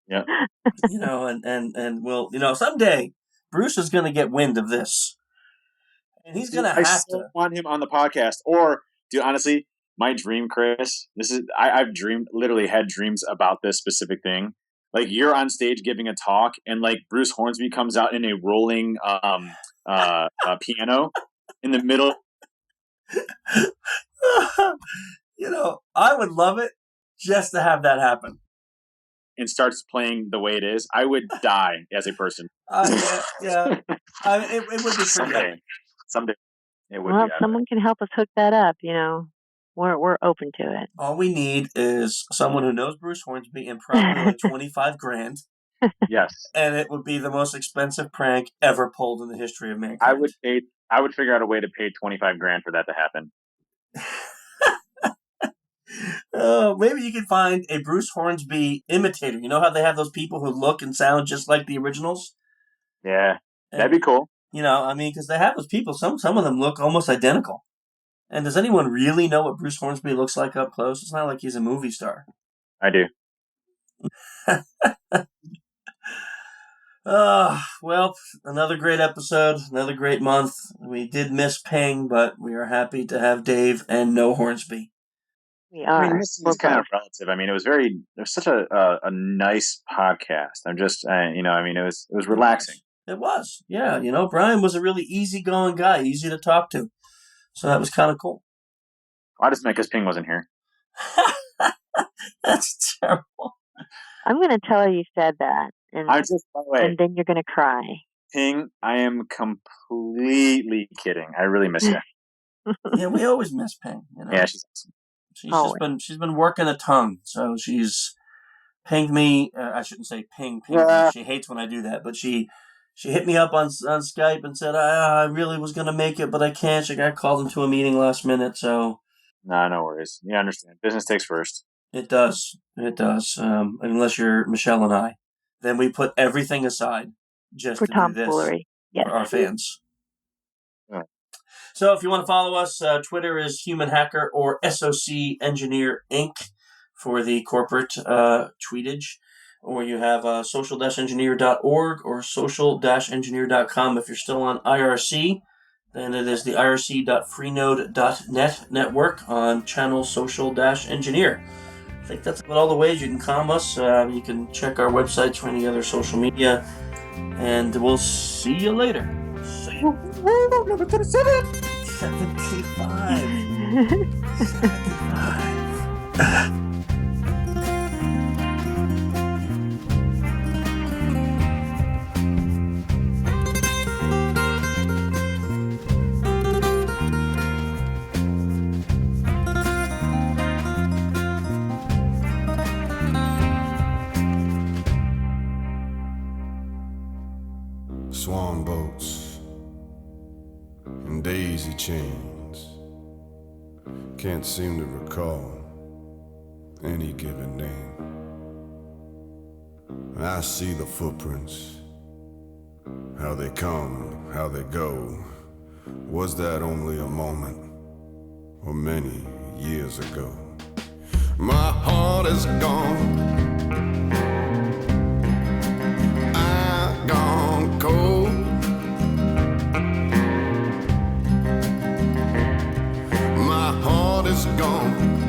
Yeah. And we'll someday Bruce is going to get wind of this. And he's gonna have to want him on the podcast. Or, dude, honestly, my dream, Chris, I've literally had dreams about this specific thing. Like, you're on stage giving a talk, and like Bruce Hornsby comes out in a rolling piano in the middle. I would love it just to have that happen. And starts playing the way it is. I would die as a person. Yeah. It would be pretty epic. Someday it would. Well, be if someone can help us hook that up, we're open to it. All we need is someone who knows Bruce Hornsby and probably like $25,000. Yes, and it would be the most expensive prank ever pulled in the history of mankind. I would figure out a way to pay $25,000 for that to happen. Maybe you could find a Bruce Hornsby imitator. You know how they have those people who look and sound just like the originals? Yeah, that'd be cool. Because they have those people. Some of them look almost identical. And does anyone really know what Bruce Hornsby looks like up close? It's not like he's a movie star. I do. Well, another great episode, another great month. We did miss Ping, but we are happy to have Dave and no Hornsby. We are. I mean, this is kind of relative. I mean, it was such a nice podcast. I'm just, it was relaxing. It was, yeah. Brian was a really easygoing guy, easy to talk to. So that was kind of cool. I just meant because Ping wasn't here. That's terrible. I'm going to tell her you said that. And, by the way, and then you're going to cry. Ping, I am completely kidding. I really miss you. Yeah, we always miss Ping. Yeah, she's awesome. She's been working a ton, so she's pinged me. I shouldn't say pinged me. She hates when I do that, but she hit me up on Skype and said I really was gonna make it, but I can't. She got called into a meeting last minute, so. No worries. You understand. Business takes first. It does. Unless you're Michelle and I, then we put everything aside just for to Tom do this Foolery. Yes. for our fans. Yeah. So if you want to follow us, Twitter is Human Hacker or SOC Engineer Inc. for the corporate tweetage. Or you have social-engineer.org or social-engineer.com. If you're still on IRC, then it is the irc.freenode.net network on channel social-engineer. think that's about all the ways you can calm us. You can check our websites for any other social media, and we'll see you later. See you. Number 37. 75. 75. Swan boats and daisy chains. Can't seem to recall any given name. I see the footprints, how they come, how they go. Was that only a moment or many years ago? My heart is gone. I've gone cold. My heart is gone.